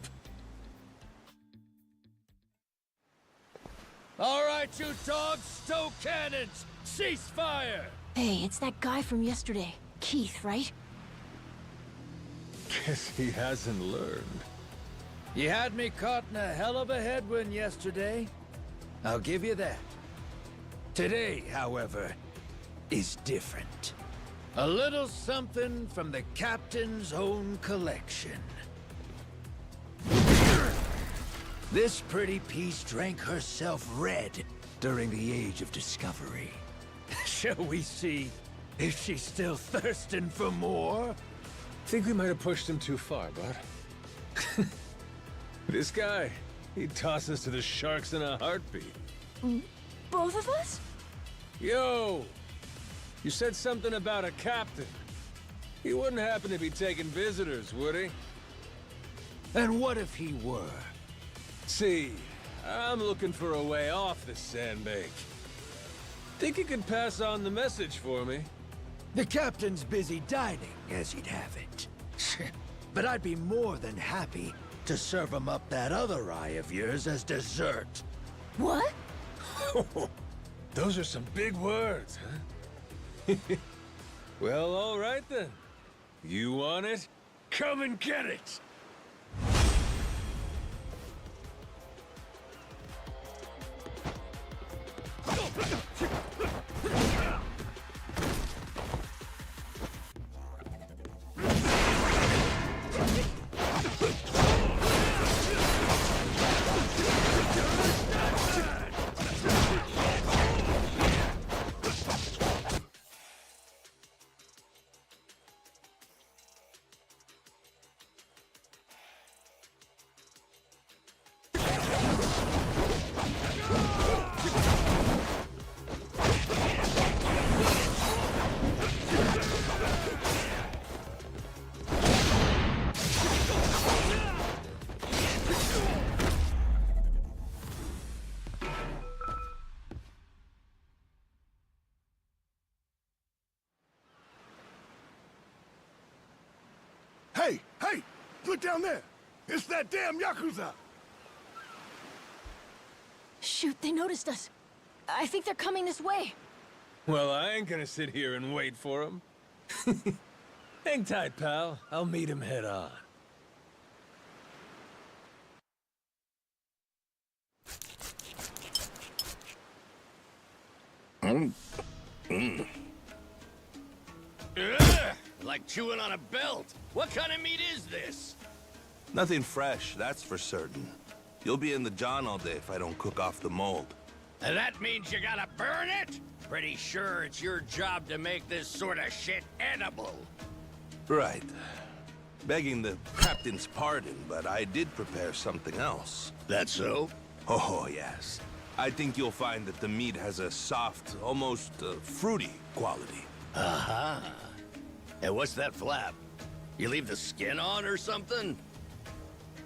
All right, you dogs, stow cannons! Cease fire! Hey, it's that guy from yesterday. Keith, right? Guess he hasn't learned. You had me caught in a hell of a headwind yesterday. I'll give you that. Today, however, is different. A little something from the captain's own collection. This pretty piece drank herself red during the Age of Discovery. Shall we see if she's still thirsting for more? Think we might have pushed him too far, bud. This guy, he'd toss us to the sharks in a heartbeat. Both of us? Yo! You said something about a captain. He wouldn't happen to be taking visitors, would he? And what if he were? See, I'm looking for a way off this sandbank. Think you could pass on the message for me? The captain's busy dining, as he'd have it. But I'd be more than happy to serve him up that other eye of yours as dessert. What? Those are some big words, huh? Well, all right then. You want it? Come and get it! Hey! Look down there! It's that damn Yakuza! Shoot, they noticed us. I think they're coming this way. Well, I ain't gonna sit here and wait for him. Hang tight, pal. I'll meet him head on. Ugh, like chewing on a belt. What kind of meat is this? Nothing fresh, that's for certain. You'll be in the John all day if I don't cook off the mold. And that means you gotta burn it? Pretty sure it's your job to make this sort of shit edible. Right. Begging the captain's pardon, but I did prepare something else. That so? Oh, yes. I think you'll find that the meat has a soft, almost fruity quality. Uh-huh. And what's that flap? You leave the skin on or something?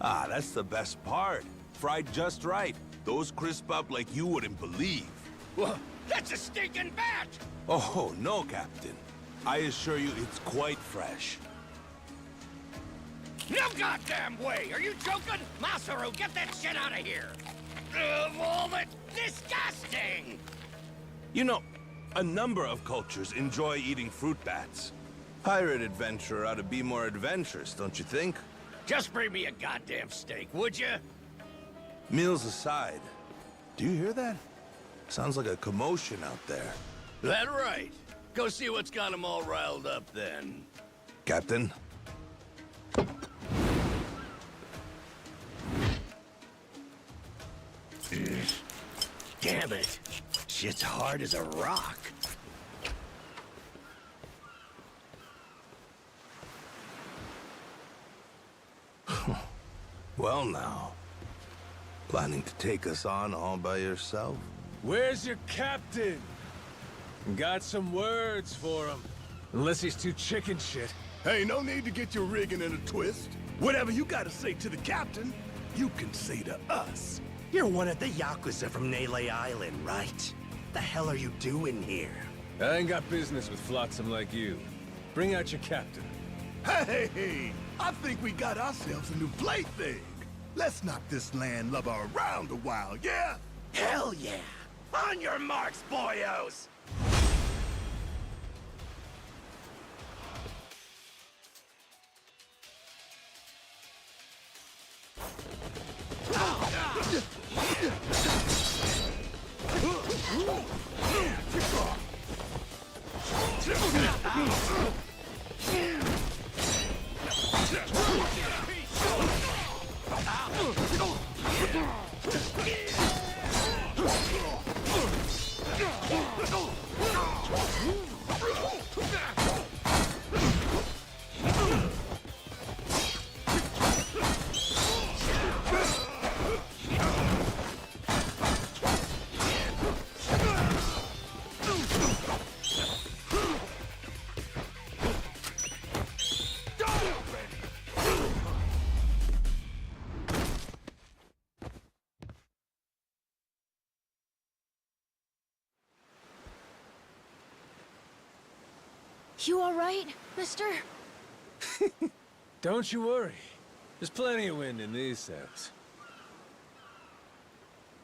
Ah, that's the best part. Fried just right. Those crisp up like you wouldn't believe. Well, that's a stinking bat! Oh, no, Captain. I assure you it's quite fresh. No goddamn way! Are you joking? Masaru, get that shit out of here! Of all the disgusting! You know, a number of cultures enjoy eating fruit bats. Pirate adventurer ought to be more adventurous, don't you think? Just bring me a goddamn steak, would you? Meals aside, do you hear that? Sounds like a commotion out there. That right. Go see what's got them all riled up then. Captain? Damn it. Shit's hard as a rock. Well now. Planning to take us on all by yourself? Where's your captain? Got some words for him. Unless he's too chicken shit. Hey, no need to get your rigging in a twist. Whatever you gotta say to the captain, you can say to us. You're one of the Yakuza from Nele Island, right? The hell are you doing here? I ain't got business with flotsam like you. Bring out your captain. Hey, I think we got ourselves a new plaything. Let's knock this landlubber around a while, yeah? Hell yeah! On your marks, boyos! You all right, mister? Don't you worry. There's plenty of wind in these sails.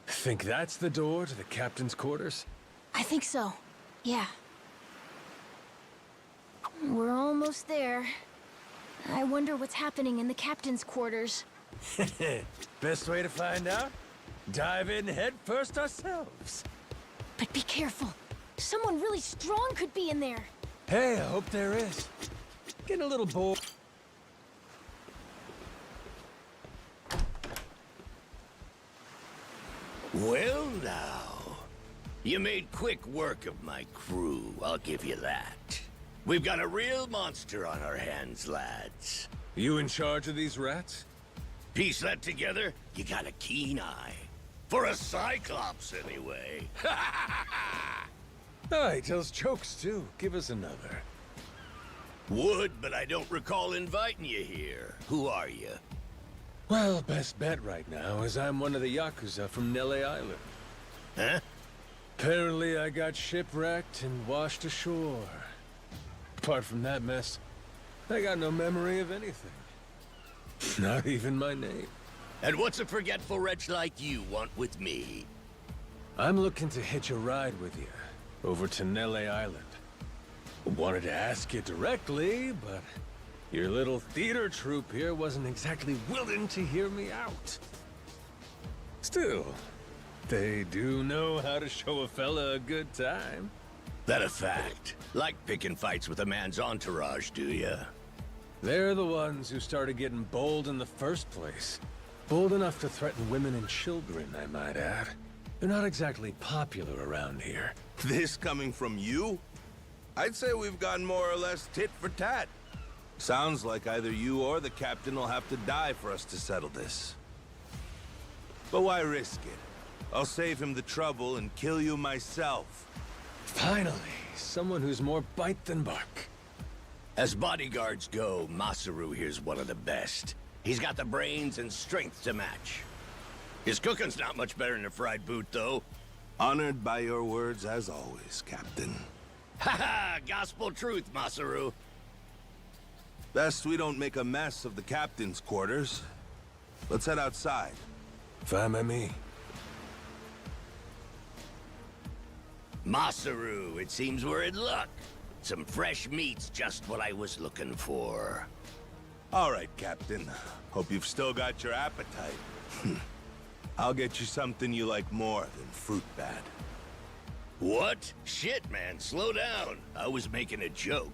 Think that's the door to the captain's quarters? I think so. Yeah. We're almost there. I wonder what's happening in the captain's quarters. Best way to find out? Dive in head first ourselves. But be careful. Someone really strong could be in there. Hey, I hope there is. Getting a little bored. Well now, you made quick work of my crew, I'll give you that. We've got a real monster on our hands, lads. You in charge of these rats? Piece that together, you got a keen eye. For a Cyclops, anyway. Oh, he tells jokes too. Give us another. Would, but I don't recall inviting you here. Who are you? Well, best bet right now is I'm one of the Yakuza from Nele Island. Huh? Apparently I got shipwrecked and washed ashore. Apart from that mess, I got no memory of anything. Not even my name. And what's a forgetful wretch like you want with me? I'm looking to hitch a ride with you over to Nele Island. Wanted to ask you directly, but your little theater troupe here wasn't exactly willing to hear me out. Still, they do know how to show a fella a good time. That a fact? Like picking fights with a man's entourage, do ya? They're the ones who started getting bold in the first place. Bold enough to threaten women and children, I might add. They're not exactly popular around here. This coming from you? I'd say we've gone more or less tit for tat. Sounds like either you or the captain will have to die for us to settle this. But why risk it? I'll save him the trouble and kill you myself. Finally, someone who's more bite than bark. As bodyguards go, Masaru here's one of the best. He's got the brains and strength to match. His cooking's not much better than a fried boot, though. Honored by your words as always, Captain. Haha, gospel truth, Masaru. Best we don't make a mess of the captain's quarters. Let's head outside. Fine by me. Masaru, it seems we're in luck. Some fresh meat's just what I was looking for. All right, Captain. Hope you've still got your appetite. I'll get you something you like more than fruit bat. What? Shit, man, slow down. I was making a joke.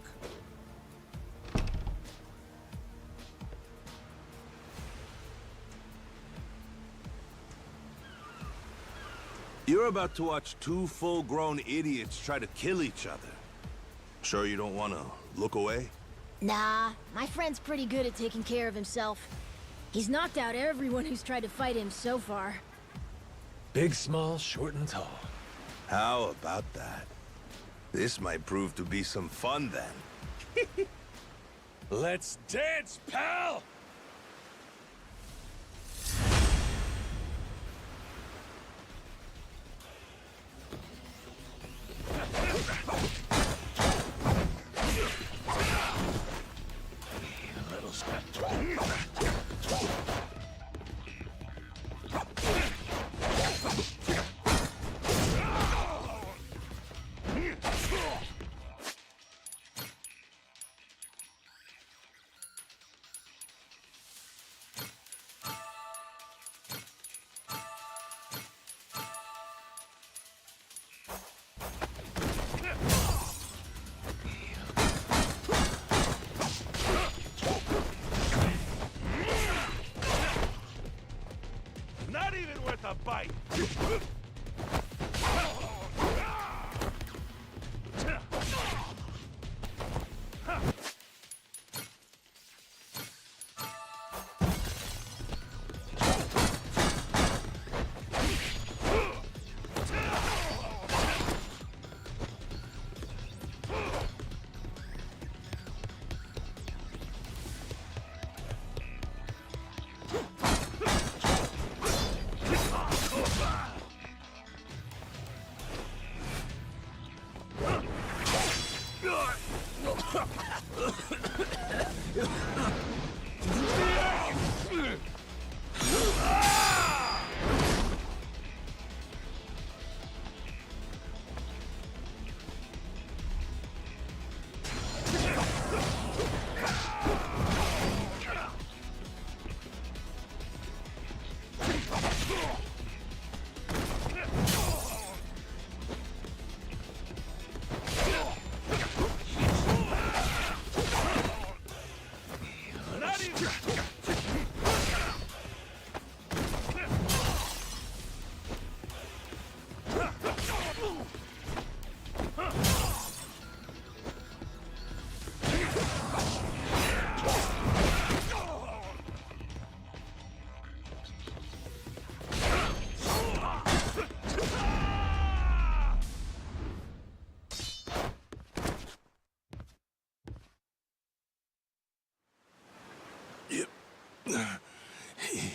You're about to watch two full-grown idiots try to kill each other. Sure you don't want to look away? Nah, my friend's pretty good at taking care of himself. He's knocked out everyone who's tried to fight him so far. Big, small, short, and tall. How about that? This might prove to be some fun then. Let's dance, pal! bite.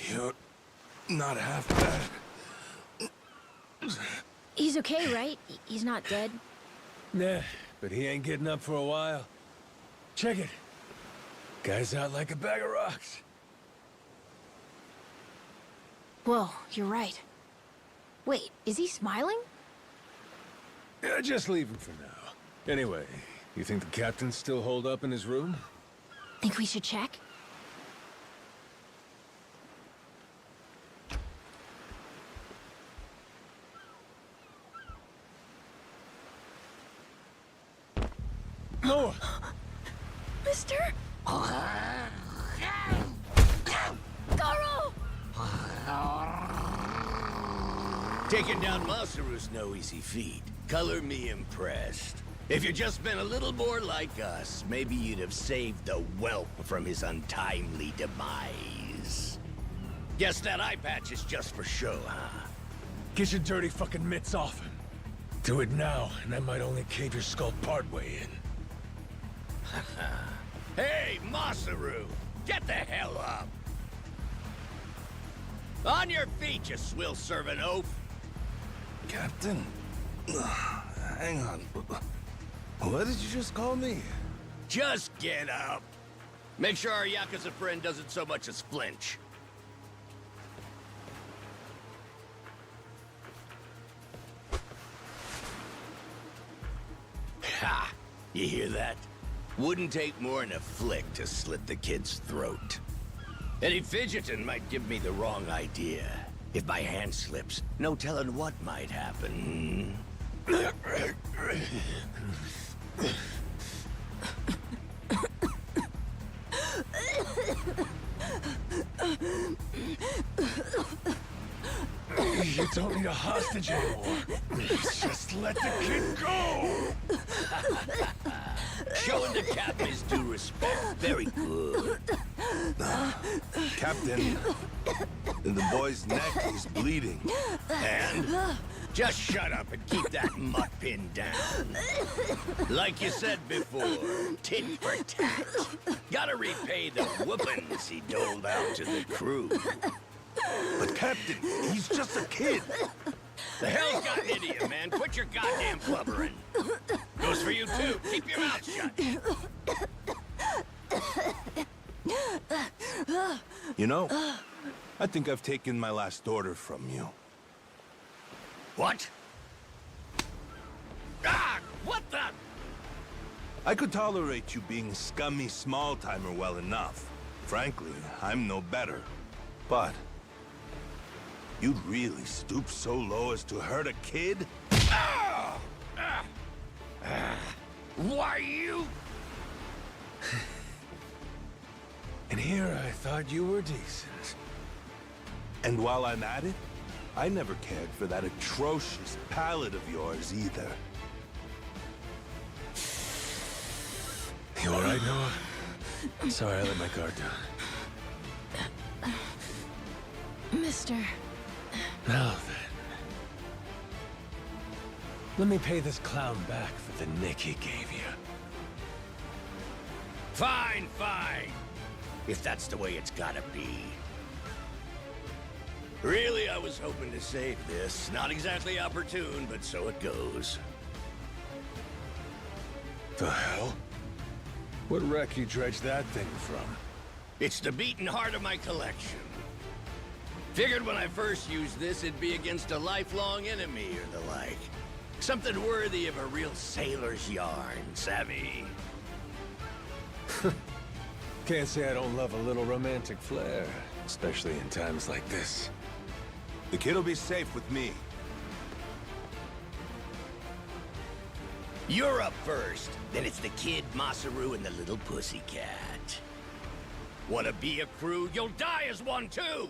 You're not half bad. He's okay, right? He's not dead? Nah, but he ain't getting up for a while. Check it. Guy's out like a bag of rocks. Whoa, you're right. Wait, is he smiling? Yeah, just leave him for now. Anyway, you think the captain's still holed up in his room? Think we should check? Noah! Mister? Garo! Taking down Masaru's no easy feat. Color me impressed. If you'd just been a little more like us, maybe you'd have saved the whelp from his untimely demise. Guess that eye patch is just for show, huh? Get your dirty fucking mitts off him. Do it now, and I might only cave your skull partway in. Hey, Masaru! Get the hell up! On your feet, you swill-serving oaf! Captain? Hang on. What did you just call me? Just get up! Make sure our Yakuza friend doesn't so much as flinch. Ha! You hear that? Wouldn't take more than a flick to slit the kid's throat. Any fidgeting might give me the wrong idea. If my hand slips, no telling what might happen. You don't need a hostage anymore. Just let the kid go! Showing the captain his due respect. Very good. Captain, the boy's neck is bleeding. And just shut up and keep that mutt pinned down. Like you said before, tit for tat. Gotta repay the whoopings he doled out to the crew. But Captain, he's just a kid. The hell's gotten into you, man? Quit your goddamn blubbering. Goes for you, too. Keep your mouth shut. You know, I think I've taken my last order from you. What? Ah! What the? I could tolerate you being scummy small-timer well enough. Frankly, I'm no better. But you'd really stoop so low as to hurt a kid? Why you? And here I thought you were decent. And while I'm at it, I never cared for that atrocious palate of yours either. You alright, Noah? Sorry I let my guard down. Mister. Now then. Let me pay this clown back for the nick he gave you. Fine, fine. If that's the way it's gotta be. Really, I was hoping to save this. Not exactly opportune, but so it goes. The hell? What wreck you dredged that thing from? It's the beating heart of my collection. Figured when I first used this, it'd be against a lifelong enemy or the like. Something worthy of a real sailor's yarn, savvy? Can't say I don't love a little romantic flair, especially in times like this. The kid'll be safe with me. You're up first. Then it's the kid, Masaru, and the little pussycat. Wanna be a crew? You'll die as one, too!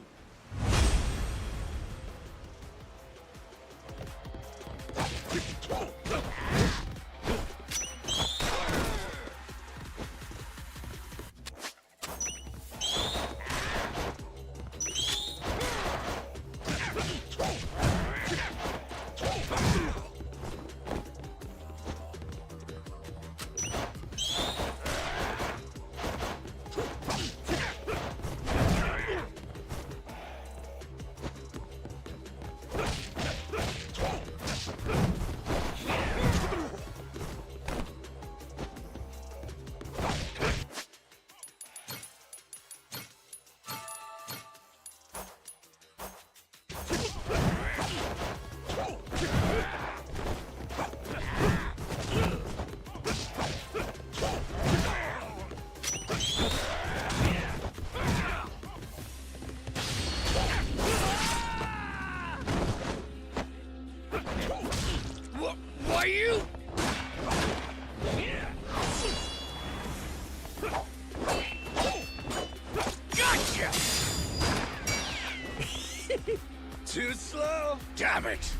Why you? Gotcha! Too slow? Damn it!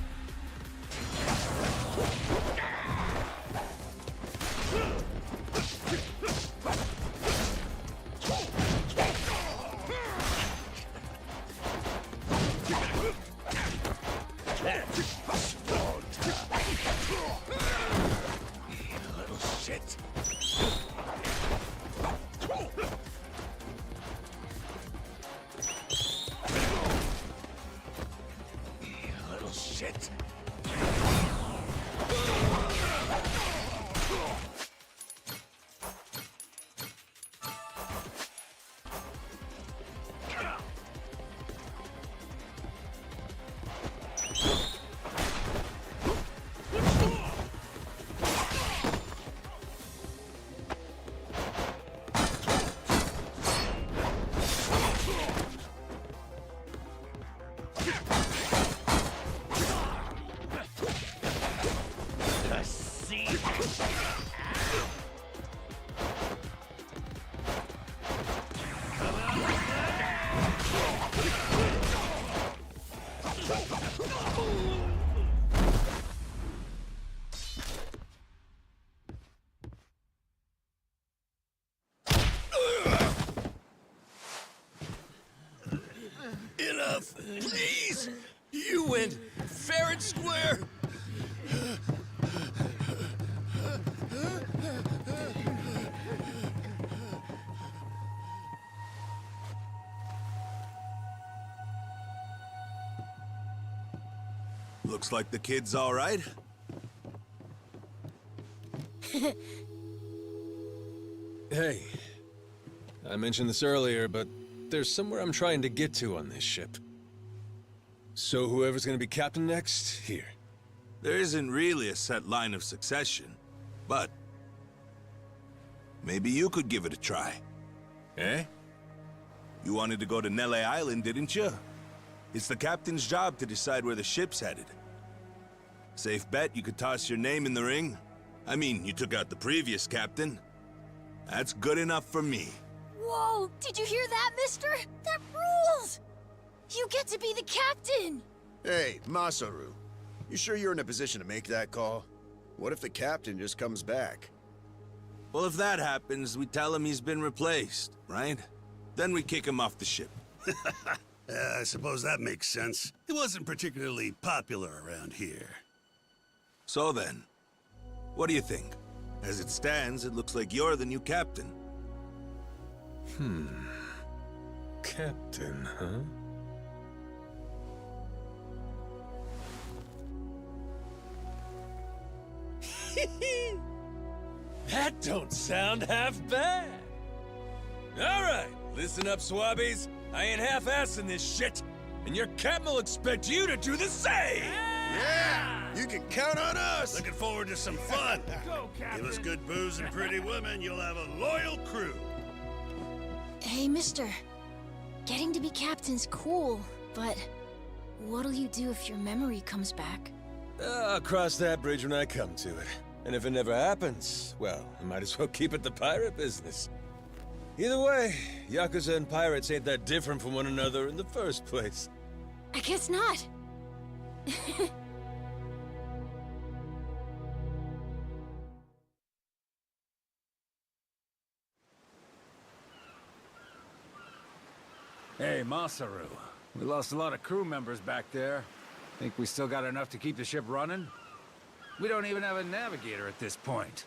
Enough, please! You went fair and square! Looks like the kid's all right. Hey, I mentioned this earlier, but there's somewhere I'm trying to get to on this ship. So whoever's gonna be captain next, here. There isn't really a set line of succession, but maybe you could give it a try. Eh? You wanted to go to Nele Island, didn't you? It's the captain's job to decide where the ship's headed. Safe bet you could toss your name in the ring. I mean, you took out the previous captain. That's good enough for me. Whoa! Did you hear that, mister? That rules! You get to be the captain! Hey, Masaru. You sure you're in a position to make that call? What if the captain just comes back? Well, if that happens, we tell him he's been replaced, right? Then we kick him off the ship. I suppose that makes sense. He wasn't particularly popular around here. So then, what do you think? As it stands, it looks like you're the new captain. Captain, huh? That don't sound half bad. All right, listen up, swabbies. I ain't half-assing this shit, and your captain will expect you to do the same. Yeah! You can count on us! Looking forward to some fun. Go, Captain! Give us good booze and pretty women, you'll have a loyal crew. Hey, mister. Getting to be captain's cool, but what'll you do if your memory comes back? I'll cross that bridge when I come to it. And if it never happens, well, I might as well keep it the pirate business. Either way, Yakuza and pirates ain't that different from one another in the first place. I guess not. Hey, Masaru. We lost a lot of crew members back there. Think we still got enough to keep the ship running? We don't even have a navigator at this point.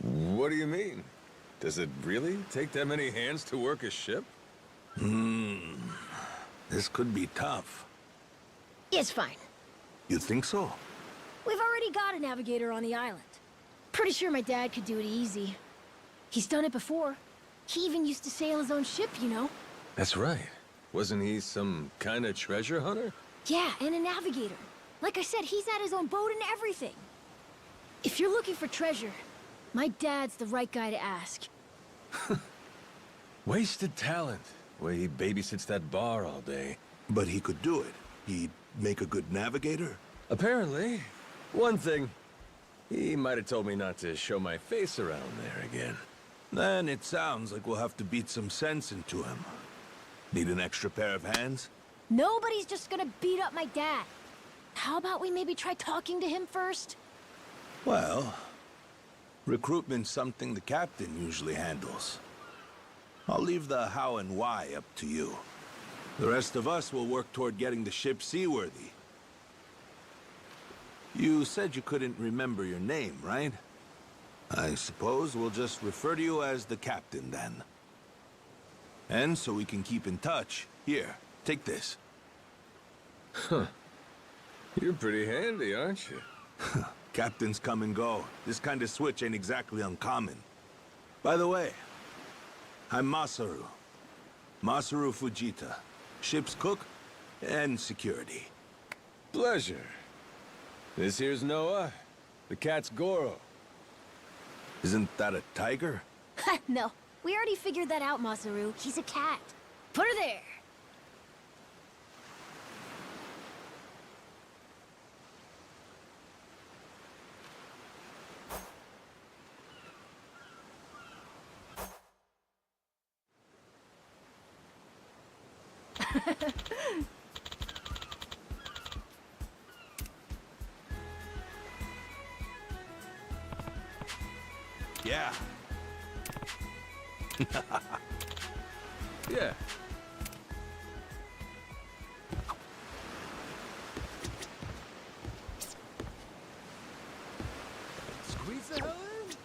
What do you mean? Does it really take that many hands to work a ship? This could be tough. It's fine. You think so? We've already got a navigator on the island. Pretty sure my dad could do it easy. He's done it before. He even used to sail his own ship, you know? That's right. Wasn't he some kind of treasure hunter? Yeah, and a navigator. Like I said, he's had his own boat and everything. If you're looking for treasure, my dad's the right guy to ask. Wasted talent. Way he babysits that bar all day. But he could do it. He'd make a good navigator. Apparently. One thing. He might have told me not to show my face around there again. Then it sounds like we'll have to beat some sense into him. Need an extra pair of hands? Nobody's just gonna beat up my dad. How about we maybe try talking to him first? Well, recruitment's something the captain usually handles. I'll leave the how and why up to you. The rest of us will work toward getting the ship seaworthy. You said you couldn't remember your name, right? I suppose we'll just refer to you as the captain, then. And so we can keep in touch, here, take this. Huh. You're pretty handy, aren't you? Captains come and go. This kind of switch ain't exactly uncommon. By the way, I'm Masaru. Masaru Fujita. Ship's cook and security. Pleasure. This here's Noah. The cat's Goro. Isn't that a tiger? No, we already figured that out, Masaru. He's a cat. Put her there. Yeah. Yeah. Squeeze the hell in?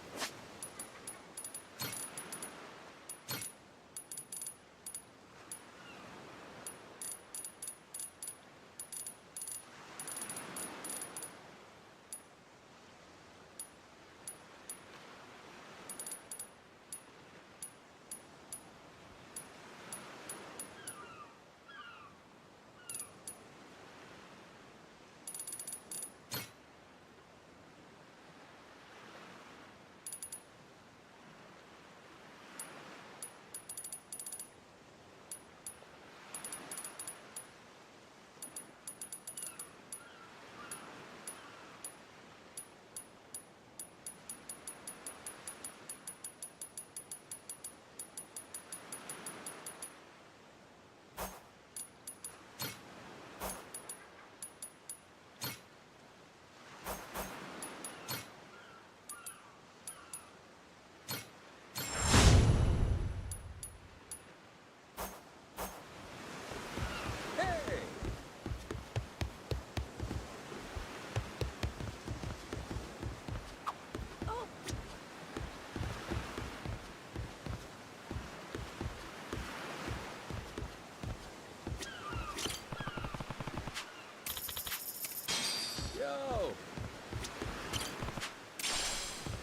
Yo!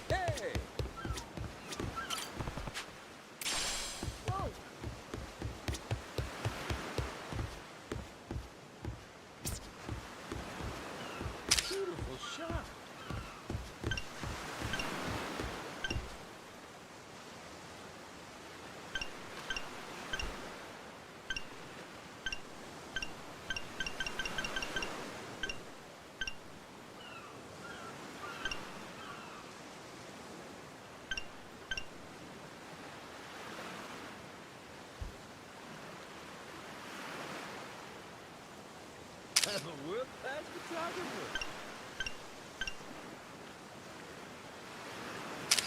Hey! Whoa! Beautiful shot. I'm a world-class photographer.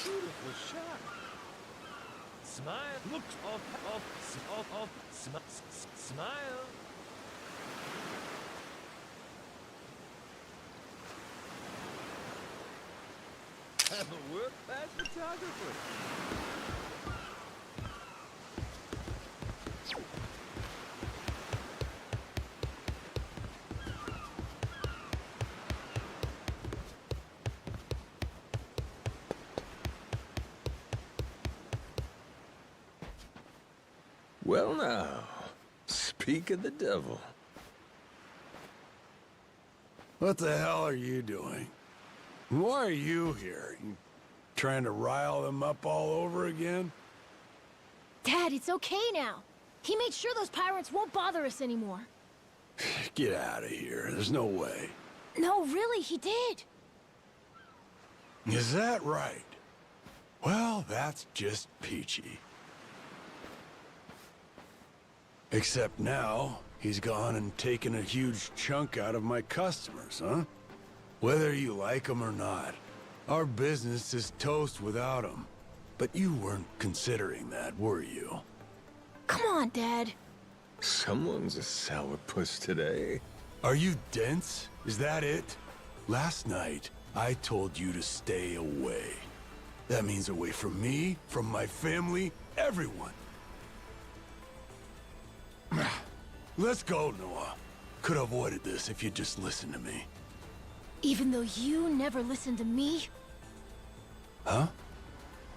Beautiful shot. Smile. Look smile. I'm a world-class photographer. Well now, speak of the devil. What the hell are you doing? Why are you here? You trying to rile them up all over again? Dad, it's okay now. He made sure those pirates won't bother us anymore. Get out of here. There's no way. No, really, he did. Is that right? Well, that's just peachy. Except now, he's gone and taken a huge chunk out of my customers, huh? Whether you like them or not, our business is toast without him. But you weren't considering that, were you? Come on, Dad. Someone's a sourpuss today. Are you dense? Is that it? Last night, I told you to stay away. That means away from me, from my family, everyone. Let's go, Noah. Could have avoided this if you'd just listened to me. Even though you never listened to me? Huh?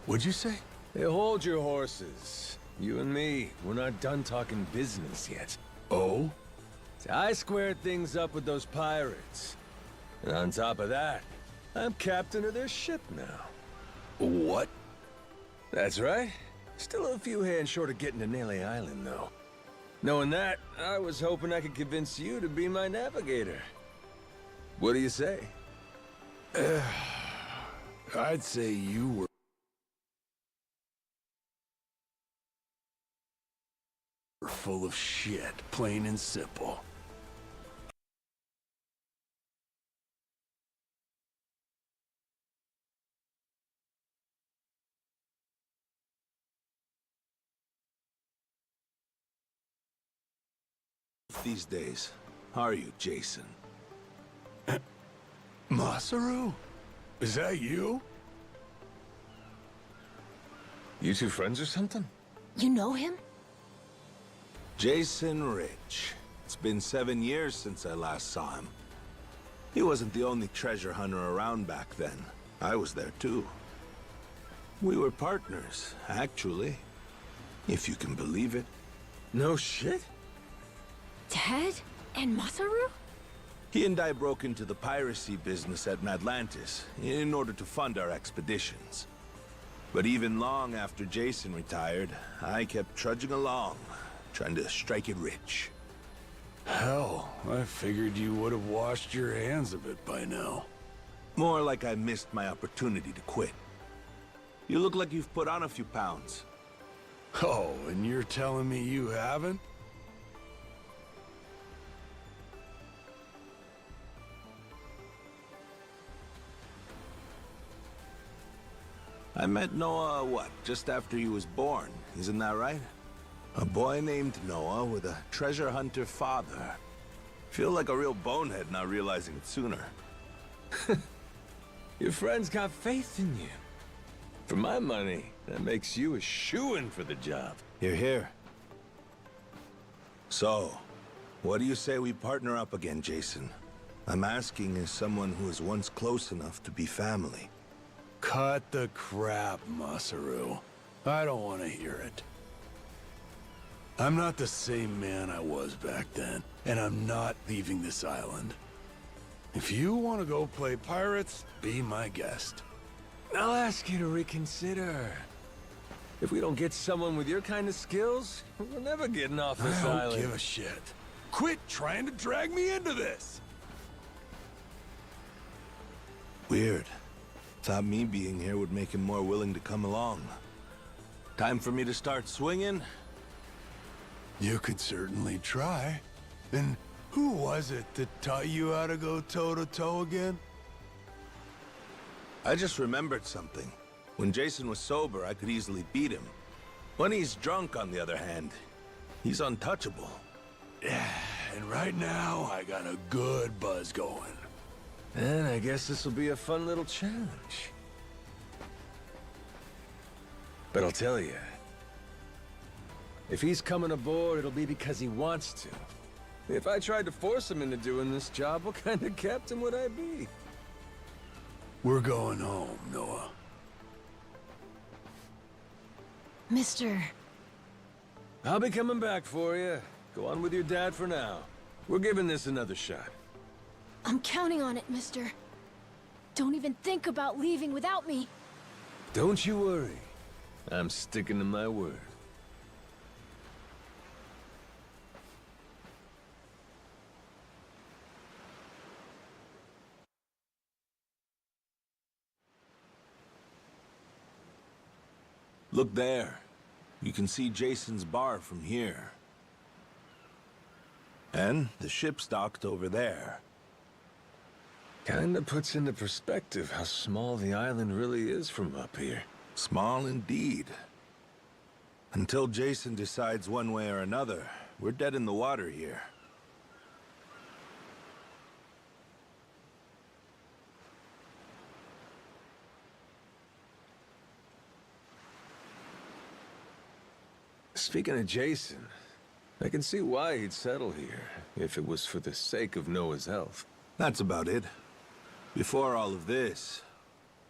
What'd you say? Hey, hold your horses. You and me, we're not done talking business yet. Oh? See, I squared things up with those pirates. And on top of that, I'm captain of their ship now. What? That's right. Still a few hands short of getting to Nele Island, though. Knowing that, I was hoping I could convince you to be my navigator. What do you say? I'd say you were full of shit, plain and simple. These days, are you, Jason? Masaru? Is that you? You two friends or something? You know him? Jason Rich. It's been 7 years since I last saw him. He wasn't the only treasure hunter around back then. I was there too. We were partners, actually. If you can believe it. No shit? Dad? And Masaru? He and I broke into the piracy business at Atlantis in order to fund our expeditions. But even long after Jason retired, I kept trudging along, trying to strike it rich. Hell, I figured you would have washed your hands of it by now. More like I missed my opportunity to quit. You look like you've put on a few pounds. Oh, and you're telling me you haven't? I met Noah, what, just after he was born, isn't that right? A boy named Noah with a treasure hunter father. Feel like a real bonehead not realizing it sooner. Your friends got faith in you. For my money, that makes you a shoo-in for the job. You're here. So, what do you say we partner up again, Jason? I'm asking as someone who was once close enough to be family. Cut the crap, Masaru. I don't want to hear it. I'm not the same man I was back then, and I'm not leaving this island. If you want to go play pirates, be my guest. I'll ask you to reconsider. If we don't get someone with your kind of skills, we're never getting off this I island. don't give a shit. Quit trying to drag me into this! Weird. Thought me being here would make him more willing to come along. Time for me to start swinging? You could certainly try. And who was it that taught you how to go toe-to-toe again? I just remembered something. When Jason was sober, I could easily beat him. When he's drunk, on the other hand, he's untouchable. Yeah, and right now, I got a good buzz going. And I guess this will be a fun little challenge. But I'll tell you, if he's coming aboard, it'll be because he wants to. If I tried to force him into doing this job, what kind of captain would I be? We're going home, Noah. Mister. I'll be coming back for you. Go on with your dad for now. We're giving this another shot. I'm counting on it, mister. Don't even think about leaving without me. Don't you worry. I'm sticking to my word. Look there. You can see Jason's bar from here. And the ship's docked over there. Kinda puts into perspective how small the island really is from up here. Small indeed. Until Jason decides one way or another, we're dead in the water here. Speaking of Jason, I can see why he'd settle here, if it was for the sake of Noah's health. That's about it. Before all of this,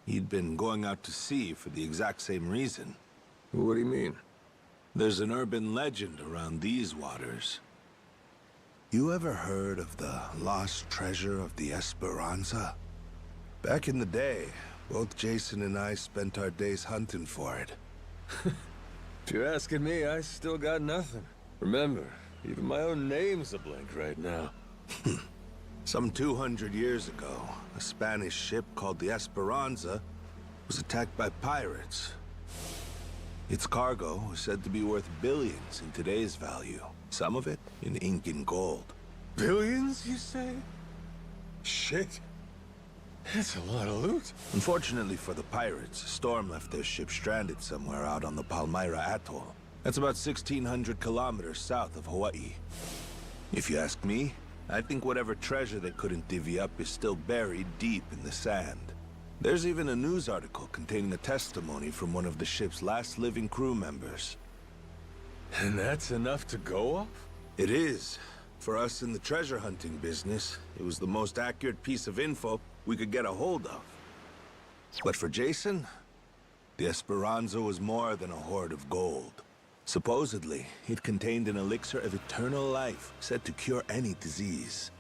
he'd been going out to sea for the exact same reason. What do you mean? There's an urban legend around these waters. You ever heard of the lost treasure of the Esperanza? Back in the day, both Jason and I spent our days hunting for it. If you're asking me, I still got nothing. Remember, even my own name's a blank right now. Some 200 years ago, a Spanish ship called the Esperanza was attacked by pirates. Its cargo was said to be worth billions in today's value, some of it in ink and gold. Billions, you say? Shit. That's a lot of loot. Unfortunately for the pirates, a storm left their ship stranded somewhere out on the Palmyra Atoll. That's about 1,600 kilometers south of Hawaii. If you ask me, I think whatever treasure they couldn't divvy up is still buried deep in the sand. There's even a news article containing a testimony from one of the ship's last living crew members. And that's enough to go off? It is. For us in the treasure hunting business, it was the most accurate piece of info we could get a hold of. But for Jason, the Esperanza was more than a hoard of gold. Supposedly, it contained an elixir of eternal life, said to cure any disease.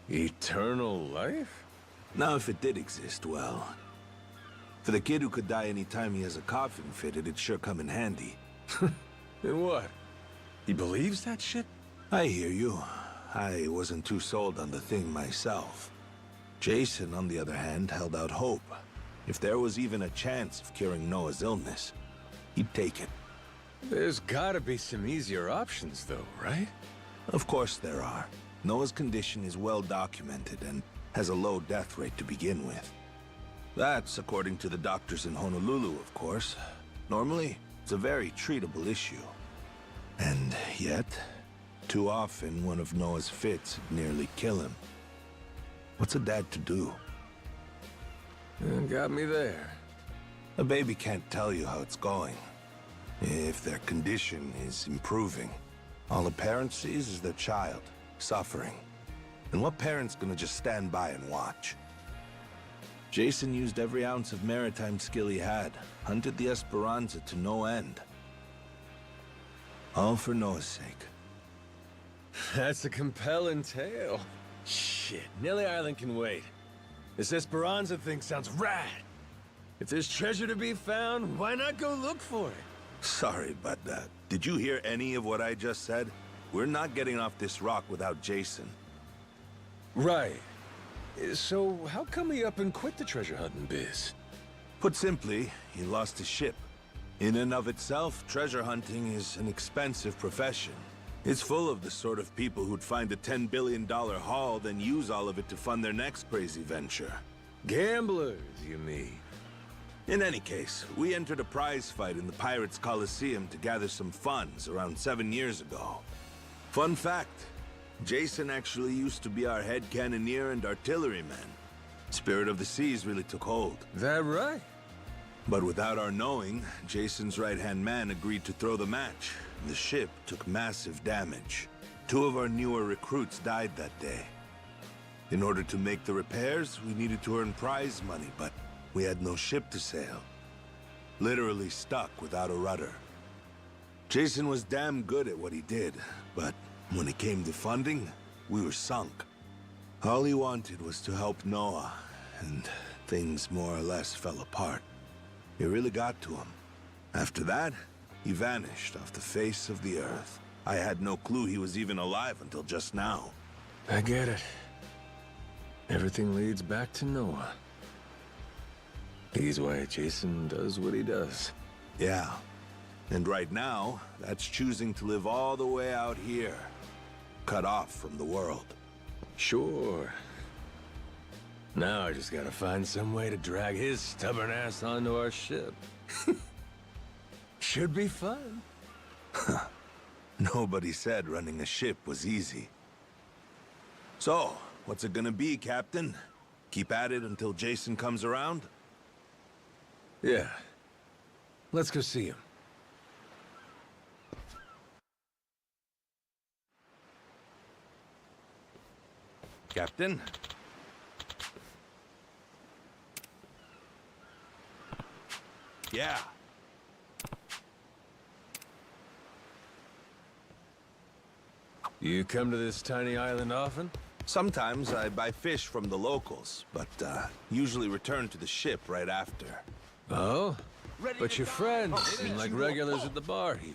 Eternal life? Now, if it did exist, well... For the kid who could die any time he has a coffin fitted, it'd sure come in handy. And what? He believes that shit? I hear you. I wasn't too sold on the thing myself. Jason, on the other hand, held out hope. If there was even a chance of curing Noah's illness, he'd take it. There's gotta be some easier options, though, right? Of course there are. Noah's condition is well documented and has a low death rate to begin with. That's according to the doctors in Honolulu, of course. Normally, it's a very treatable issue. And yet, too often one of Noah's fits would nearly kill him. What's a dad to do? Got me there. A baby can't tell you how it's going. If their condition is improving, all a parent sees is their child suffering. And what parent's gonna just stand by and watch? Jason used every ounce of maritime skill he had, hunted the Esperanza to no end. All for Noah's sake. That's a compelling tale. Shit, Nelly Island can wait. This Esperanza thing sounds rad. If there's treasure to be found, why not go look for it? Sorry, but did you hear any of what I just said? We're not getting off this rock without Jason. Right. So how come he up and quit the treasure hunting biz? Put simply, he lost his ship. In and of itself, treasure hunting is an expensive profession. It's full of the sort of people who'd find a $10 billion haul, then use all of it to fund their next crazy venture. Gamblers, you mean? In any case, we entered a prize fight in the Pirates Coliseum to gather some funds around 7 years ago. Fun fact, Jason actually used to be our head cannoneer and artilleryman. Spirit of the Seas really took hold. That right? But without our knowing, Jason's right-hand man agreed to throw the match. The ship took massive damage. 2 of our newer recruits died that day. In order to make the repairs, we needed to earn prize money, but we had no ship to sail. Literally stuck without a rudder. Jason was damn good at what he did, but when it came to funding, we were sunk. All he wanted was to help Noah, and things more or less fell apart. It really got to him. After that, he vanished off the face of the earth. I had no clue he was even alive until just now. I get it. Everything leads back to Noah. He's why Jason does what he does. Yeah. And right now, that's choosing to live all the way out here. Cut off from the world. Sure. Now I just gotta find some way to drag his stubborn ass onto our ship. Should be fun. Nobody said running a ship was easy. So, what's it gonna be, Captain? Keep at it until Jason comes around? Yeah. Let's go see him. Captain? Yeah. You come to this tiny island often? Sometimes I buy fish from the locals, but usually return to the ship right after. Oh? But your friends seem like regulars at the bar here.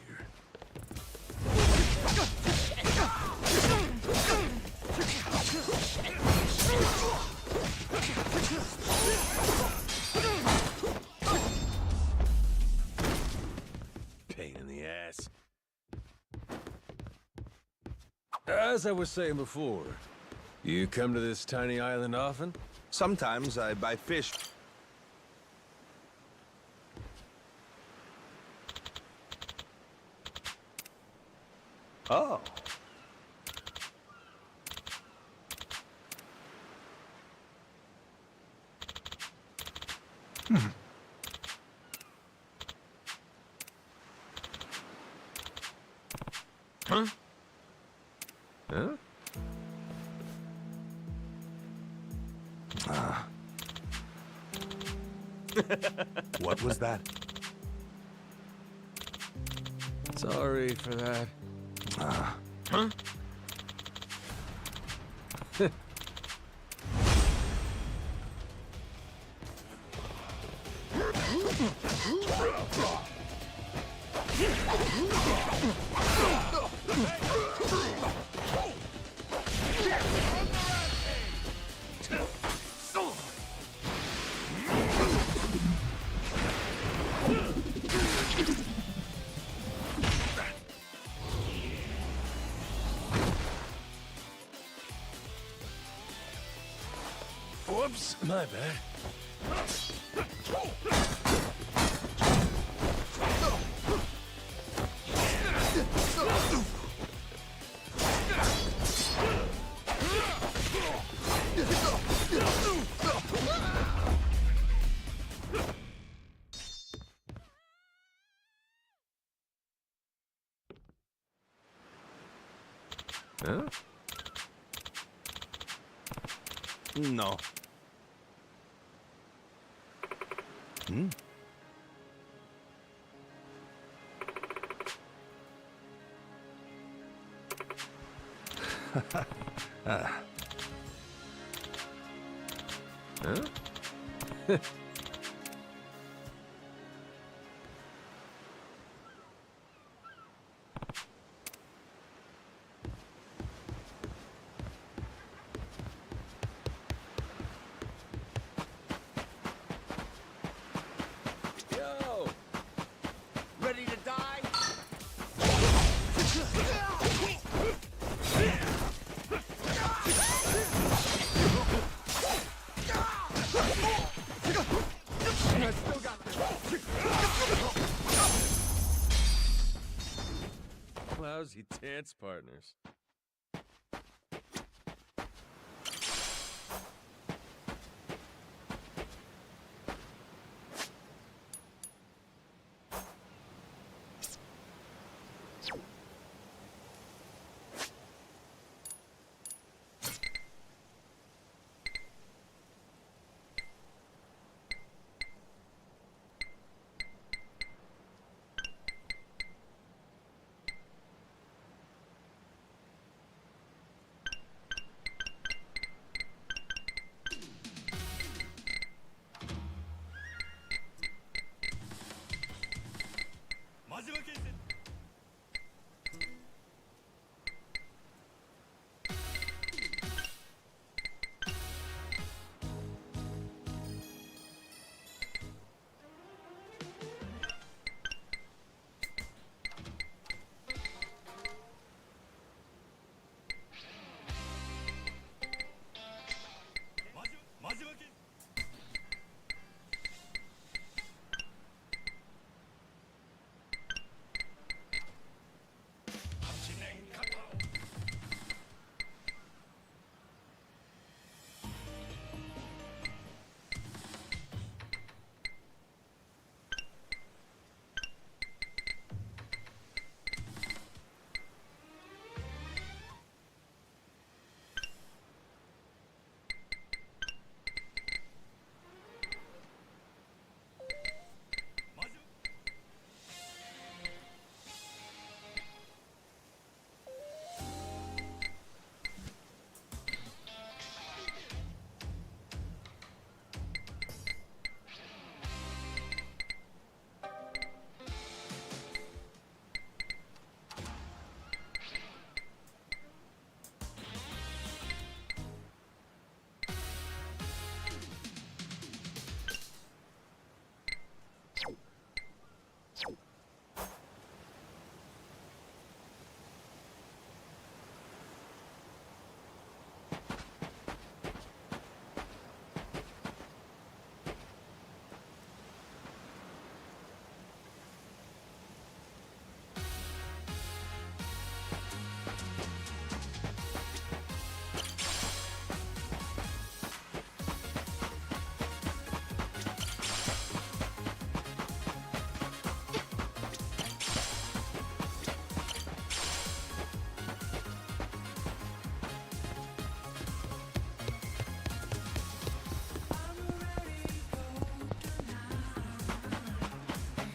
Pain in the ass. As I was saying before, you come to this tiny island often? Sometimes I buy fish. Oh. Huh? Huh? What was that? Sorry for that. Huh? Whoops, my bad. Huh? No. Hmm? Huh? Yo! Ready to die? Lousy dance partners.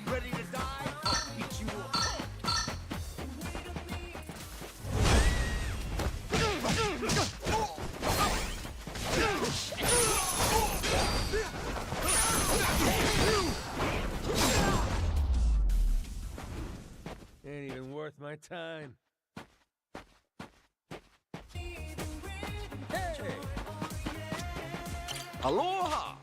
Ready to die? I'll beat you up. Ain't even worth my time. Hey! Aloha!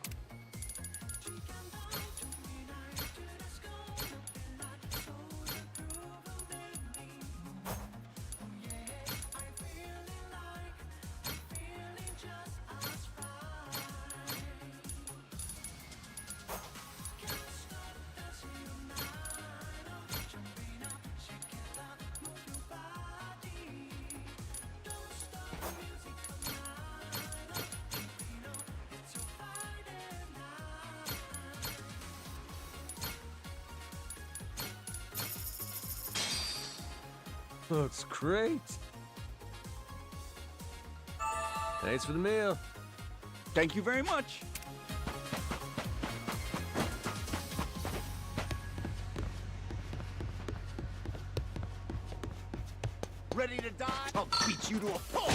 Looks great. Thanks for the meal. Thank you very much. Ready to die? I'll beat you to a pulp.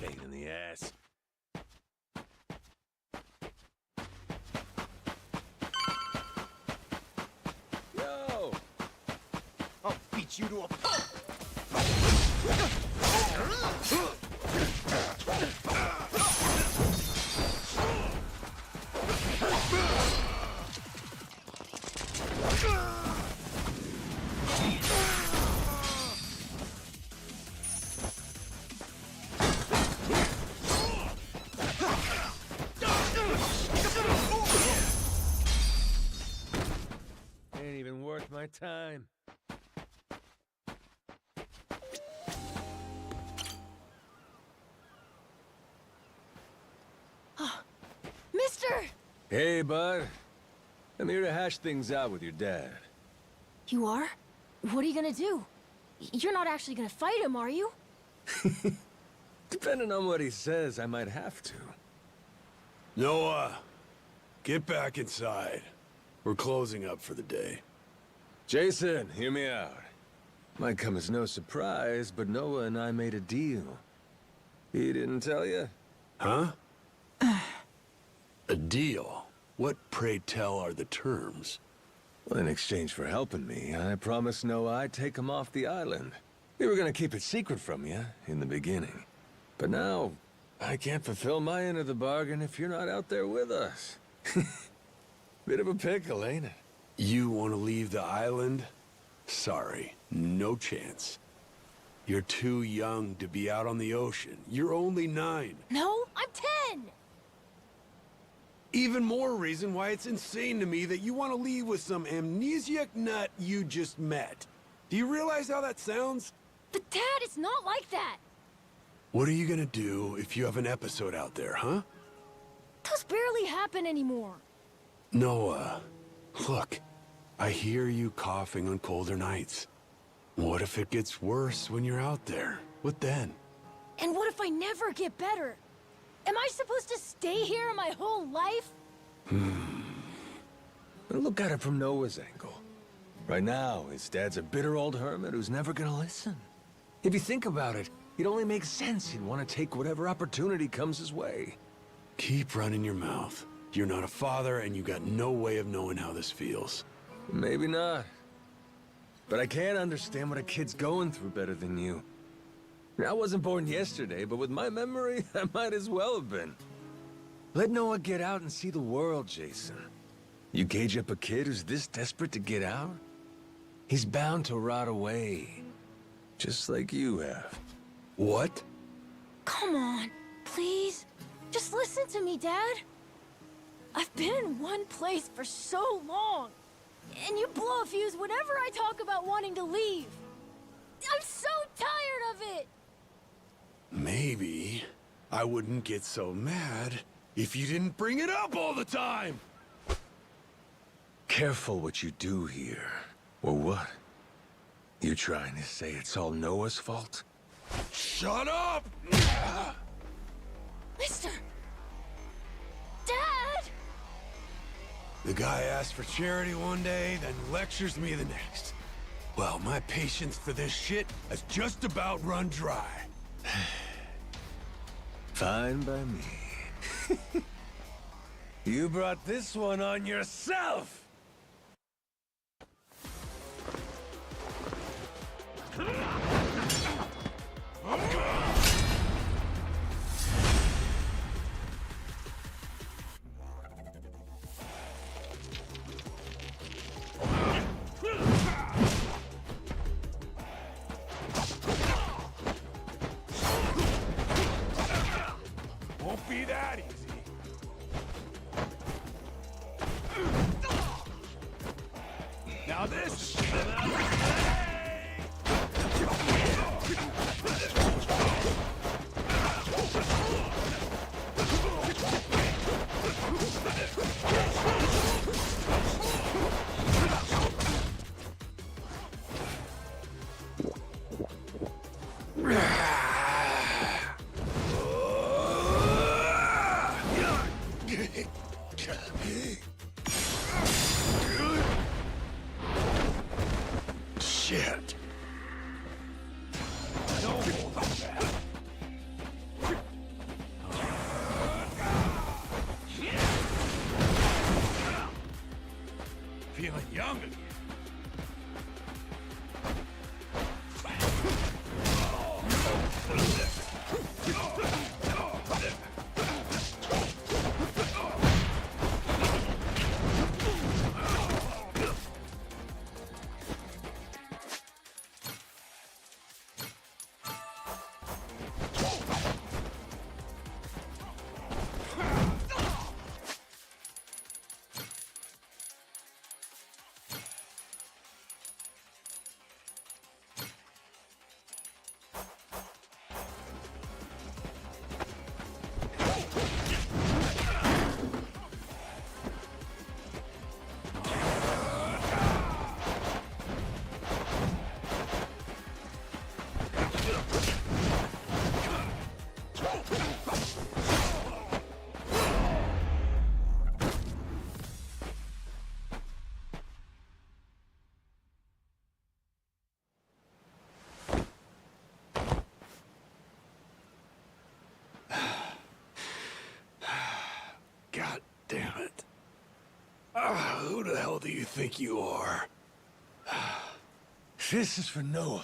Pain in the ass. Yo! I'll beat you to a pulp. Ain't even worth my time. Mister! Hey, bud. I'm here to hash things out with your dad. You are? What are you gonna do? You're not actually gonna fight him, are you? Depending on what he says, I might have to. Noah, get back inside. We're closing up for the day. Jason, hear me out. Might come as no surprise, but Noah and I made a deal. He didn't tell you? Huh? A deal? What, pray tell, are the terms? Well, in exchange for helping me, I promised Noah I'd take him off the island. We were gonna keep it secret from you in the beginning. But now, I can't fulfill my end of the bargain if you're not out there with us. Bit of a pickle, ain't it? You want to leave the island? Sorry, no chance. You're too young to be out on the ocean. You're only 9. No, I'm 10! Even more reason why it's insane to me that you want to leave with some amnesiac nut you just met. Do you realize how that sounds? But Dad, it's not like that! What are you gonna do if you have an episode out there, huh? Those barely happen anymore. Noah, look, I hear you coughing on colder nights. What if it gets worse when you're out there? What then? And what if I never get better? Am I supposed to stay here my whole life? Look at it from Noah's angle. Right now, his dad's a bitter old hermit who's never gonna listen. If you think about it, it only makes sense he'd want to take whatever opportunity comes his way. Keep running your mouth. You're not a father, and you got no way of knowing how this feels. Maybe not. But I can't understand what a kid's going through better than you. I wasn't born yesterday, but with my memory, I might as well have been. Let Noah get out and see the world, Jason. You cage up a kid who's this desperate to get out? He's bound to rot away. Just like you have. What? Come on, please. Just listen to me, Dad. I've been in one place for so long, and you blow a fuse whenever I talk about wanting to leave. I'm so tired of it! Maybe I wouldn't get so mad if you didn't bring it up all the time! Careful what you do here. Or what? You trying to say it's all Noah's fault? Shut up! Mister! Dad! The guy asks for charity one day, then lectures me the next. Well, my patience for this shit has just about run dry. Fine by me. You brought this one on yourself! Won't be that easy. Now this is Shit. Don't hold back. Feeling young again. God damn it. Who the hell do you think you are? This is for Noah.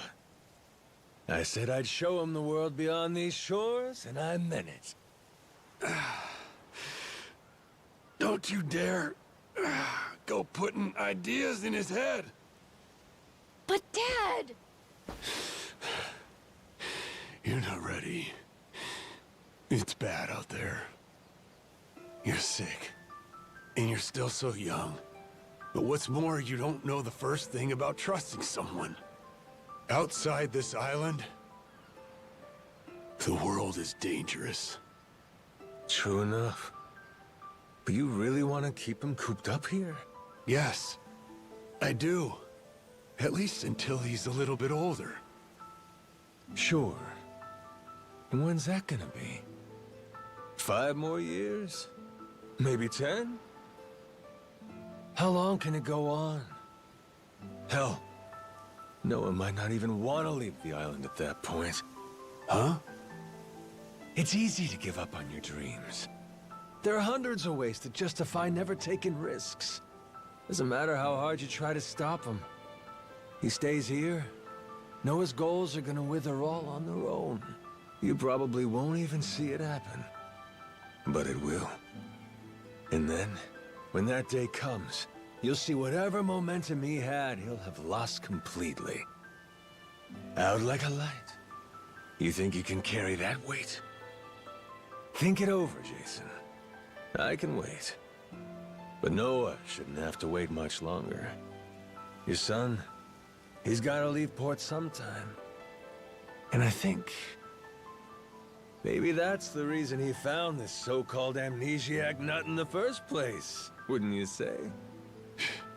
I said I'd show him the world beyond these shores, and I meant it. Don't you dare go putting ideas in his head. But Dad! You're not ready. It's bad out there. You're sick. And you're still so young. But what's more, you don't know the first thing about trusting someone. Outside this island, the world is dangerous. True enough. But you really want to keep him cooped up here? Yes, I do. At least until he's a little bit older. Sure. And when's that gonna be? 5 more years? Maybe 10? How long can it go on? Hell, Noah might not even want to leave the island at that point. Huh? It's easy to give up on your dreams. There are hundreds of ways to justify never taking risks. Doesn't matter how hard you try to stop him. He stays here. Noah's goals are gonna wither all on their own. You probably won't even see it happen. But it will. And then, when that day comes, you'll see whatever momentum he had, he'll have lost completely. Out like a light. You think you can carry that weight? Think it over, Jason. I can wait. But Noah shouldn't have to wait much longer. Your son, he's gotta leave port sometime. And I think maybe that's the reason he found this so-called amnesiac nut in the first place, wouldn't you say?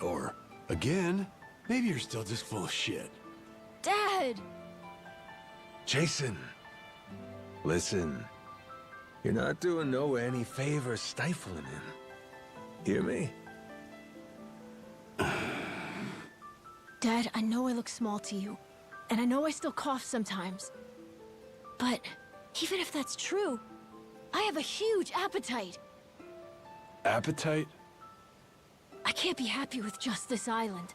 Or, again, maybe you're still just full of shit. Dad! Jason, listen. You're not doing Noah any favors stifling him. Hear me? Dad, I know I look small to you, and I know I still cough sometimes. But even if that's true, I have a huge appetite. Appetite? I can't be happy with just this island.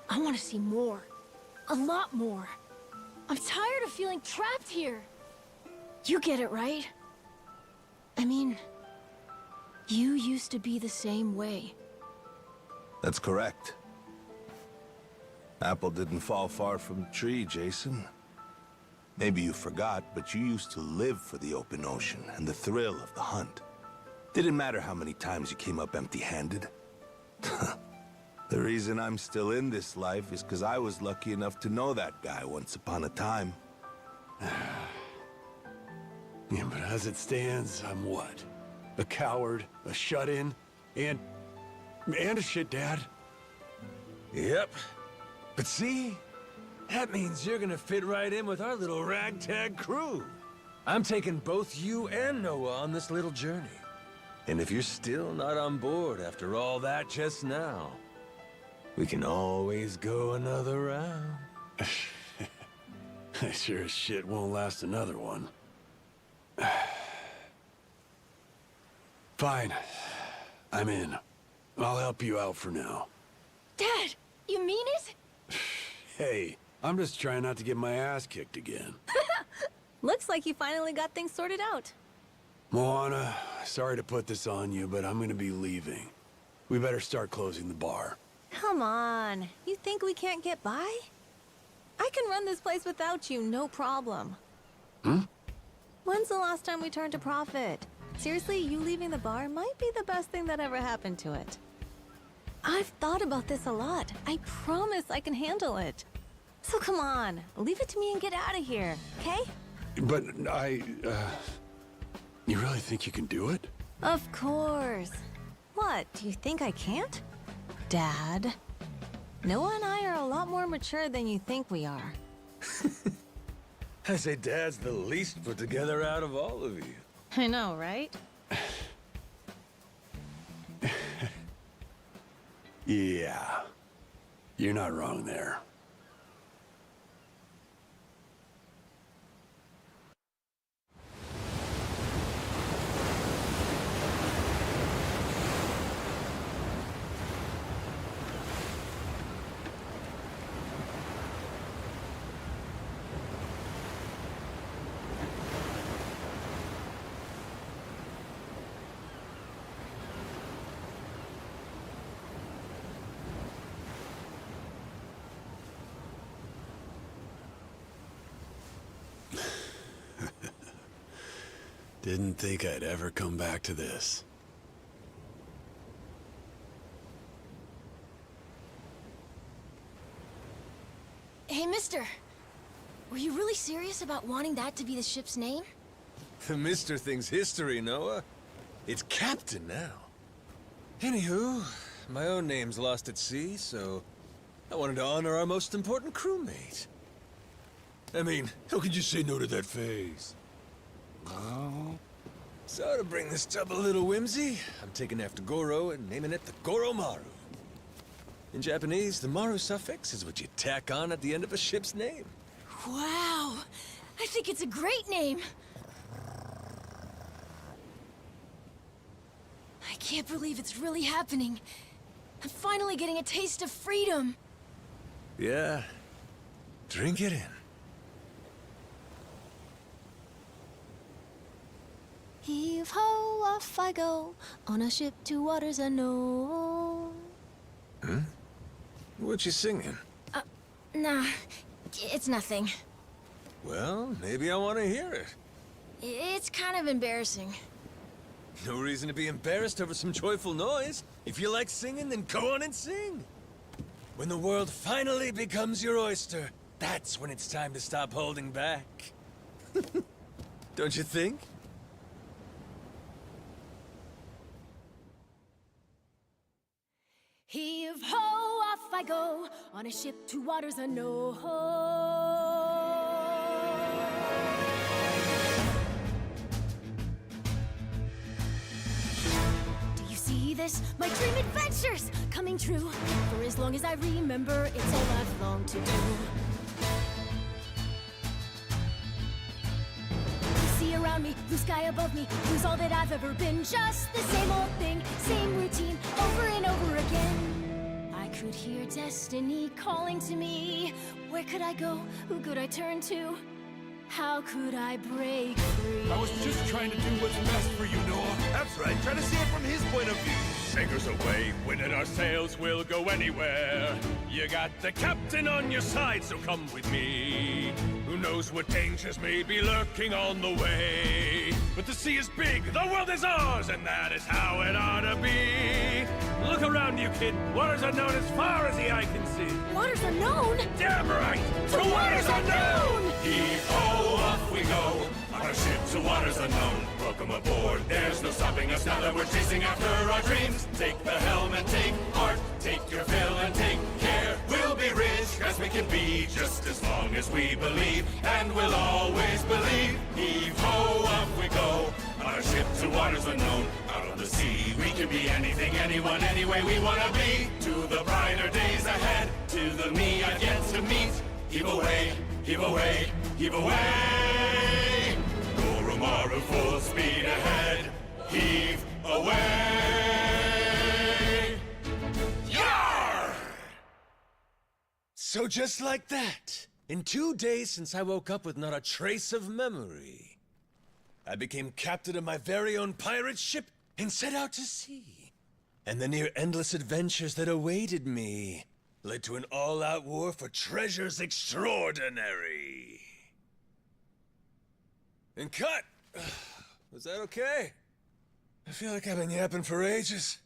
I want to see more. A lot more. I'm tired of feeling trapped here. You get it, right? I mean, you used to be the same way. That's correct. Apple didn't fall far from the tree, Jason. Maybe you forgot, but you used to live for the open ocean and the thrill of the hunt. Didn't matter how many times you came up empty-handed. The reason I'm still in this life is because I was lucky enough to know that guy once upon a time. Yeah, but as it stands, I'm what? A coward, a shut-in, and a shit dad. Yep. But see? That means you're gonna fit right in with our little ragtag crew. I'm taking both you and Noah on this little journey. And if you're still not on board after all that just now, we can always go another round. I sure as shit won't last another one. Fine. I'm in. I'll help you out for now. Dad, you mean it? Hey, I'm just trying not to get my ass kicked again. Looks like you finally got things sorted out. Moana, sorry to put this on you, but I'm gonna be leaving. We better start closing the bar. Come on. You think we can't get by? I can run this place without you, no problem. When's the last time we turned a profit? Seriously, you leaving the bar might be the best thing that ever happened to it. I've thought about this a lot. I promise I can handle it. So come on, leave it to me and get out of here, okay? But you really think you can do it? Of course. What, do you think I can't? Dad, Noah and I are a lot more mature than you think we are. I say Dad's the least put together out of all of you. I know, right? Yeah. You're not wrong there. Didn't think I'd ever come back to this. Hey, mister. Were you really serious about wanting that to be the ship's name? The Mr. thing's history, Noah. It's Captain now. Anywho, my own name's lost at sea, so I wanted to honor our most important crewmate. I mean, how could you say no to that face? Oh. So to bring this tub a little whimsy, I'm taking after Goro and naming it the Goromaru. In Japanese, the Maru suffix is what you tack on at the end of a ship's name. Wow! I think it's a great name! I can't believe it's really happening. I'm finally getting a taste of freedom. Yeah. Drink it in. Heave-ho, off I go, on a ship to waters unknown. Hmm? What you singing? Nah, it's nothing. Well, maybe I want to hear it. It's kind of embarrassing. No reason to be embarrassed over some joyful noise. If you like singing, then go on and sing. When the world finally becomes your oyster, that's when it's time to stop holding back. Don't you think? Heave-ho, off I go, on a ship to waters unknown. Do you see this? My dream adventures coming true. For as long as I remember, it's all I've longed to do. Sea around me, blue sky above me, who's all that I've ever been. Just the same old thing, same routine, over and over again. I could hear destiny calling to me. Where could I go? Who could I turn to? How could I break free? I was just trying to do what's best for you, Noah. That's right, try to see it from his point of view. Anchors away, winning our sails, we'll go anywhere. You got the captain on your side, so come with me. Who knows what dangers may be lurking on the way. But the sea is big, the world is ours, and that is how it ought to be. Look around you, kid. Waters unknown as far as the eye can see. Waters unknown? Damn right! To waters unknown! Heave-ho, off we go. On a ship to waters unknown. Welcome aboard, there's no stopping us now that we're chasing after our dreams. Take the helm and take heart, take your fill and take care. We'll be rich as we can be, just as long as we believe, and we'll always believe. Heave-ho, off we go. On a ship to waters unknown. Out on the sea, we can be anything, anyone, any way we wanna be. To the brighter days ahead, to the me I've yet to meet. heave away, heave away, heave away. Goromaru full speed ahead, heave away. Yar! So just like that, in 2 days since I woke up with not a trace of memory, I became captain of my very own pirate ship and set out to sea. And the near-endless adventures that awaited me led to an all-out war for treasures extraordinary. And cut! Was that okay? I feel like I've been yapping for ages.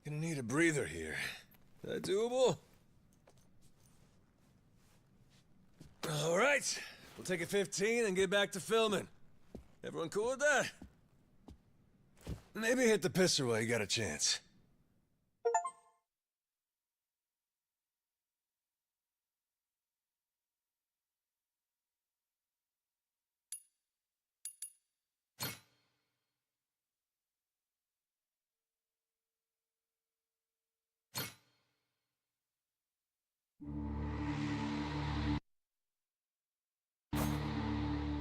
Gonna need a breather here. Is that doable? All right, we'll take a 15 and get back to filming. Everyone cool with that? Maybe hit the pisser while you got a chance.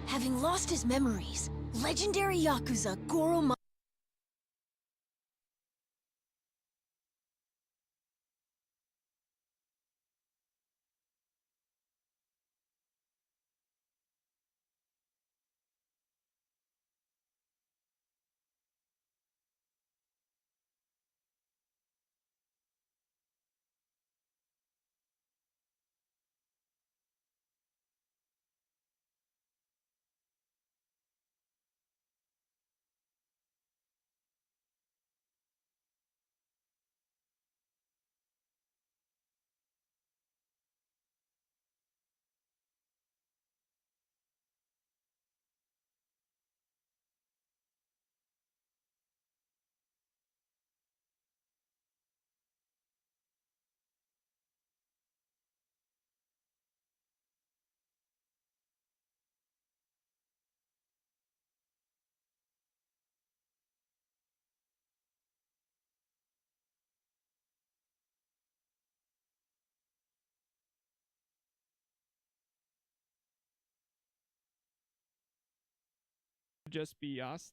Having lost his memories, legendary Yakuza Goro just be us.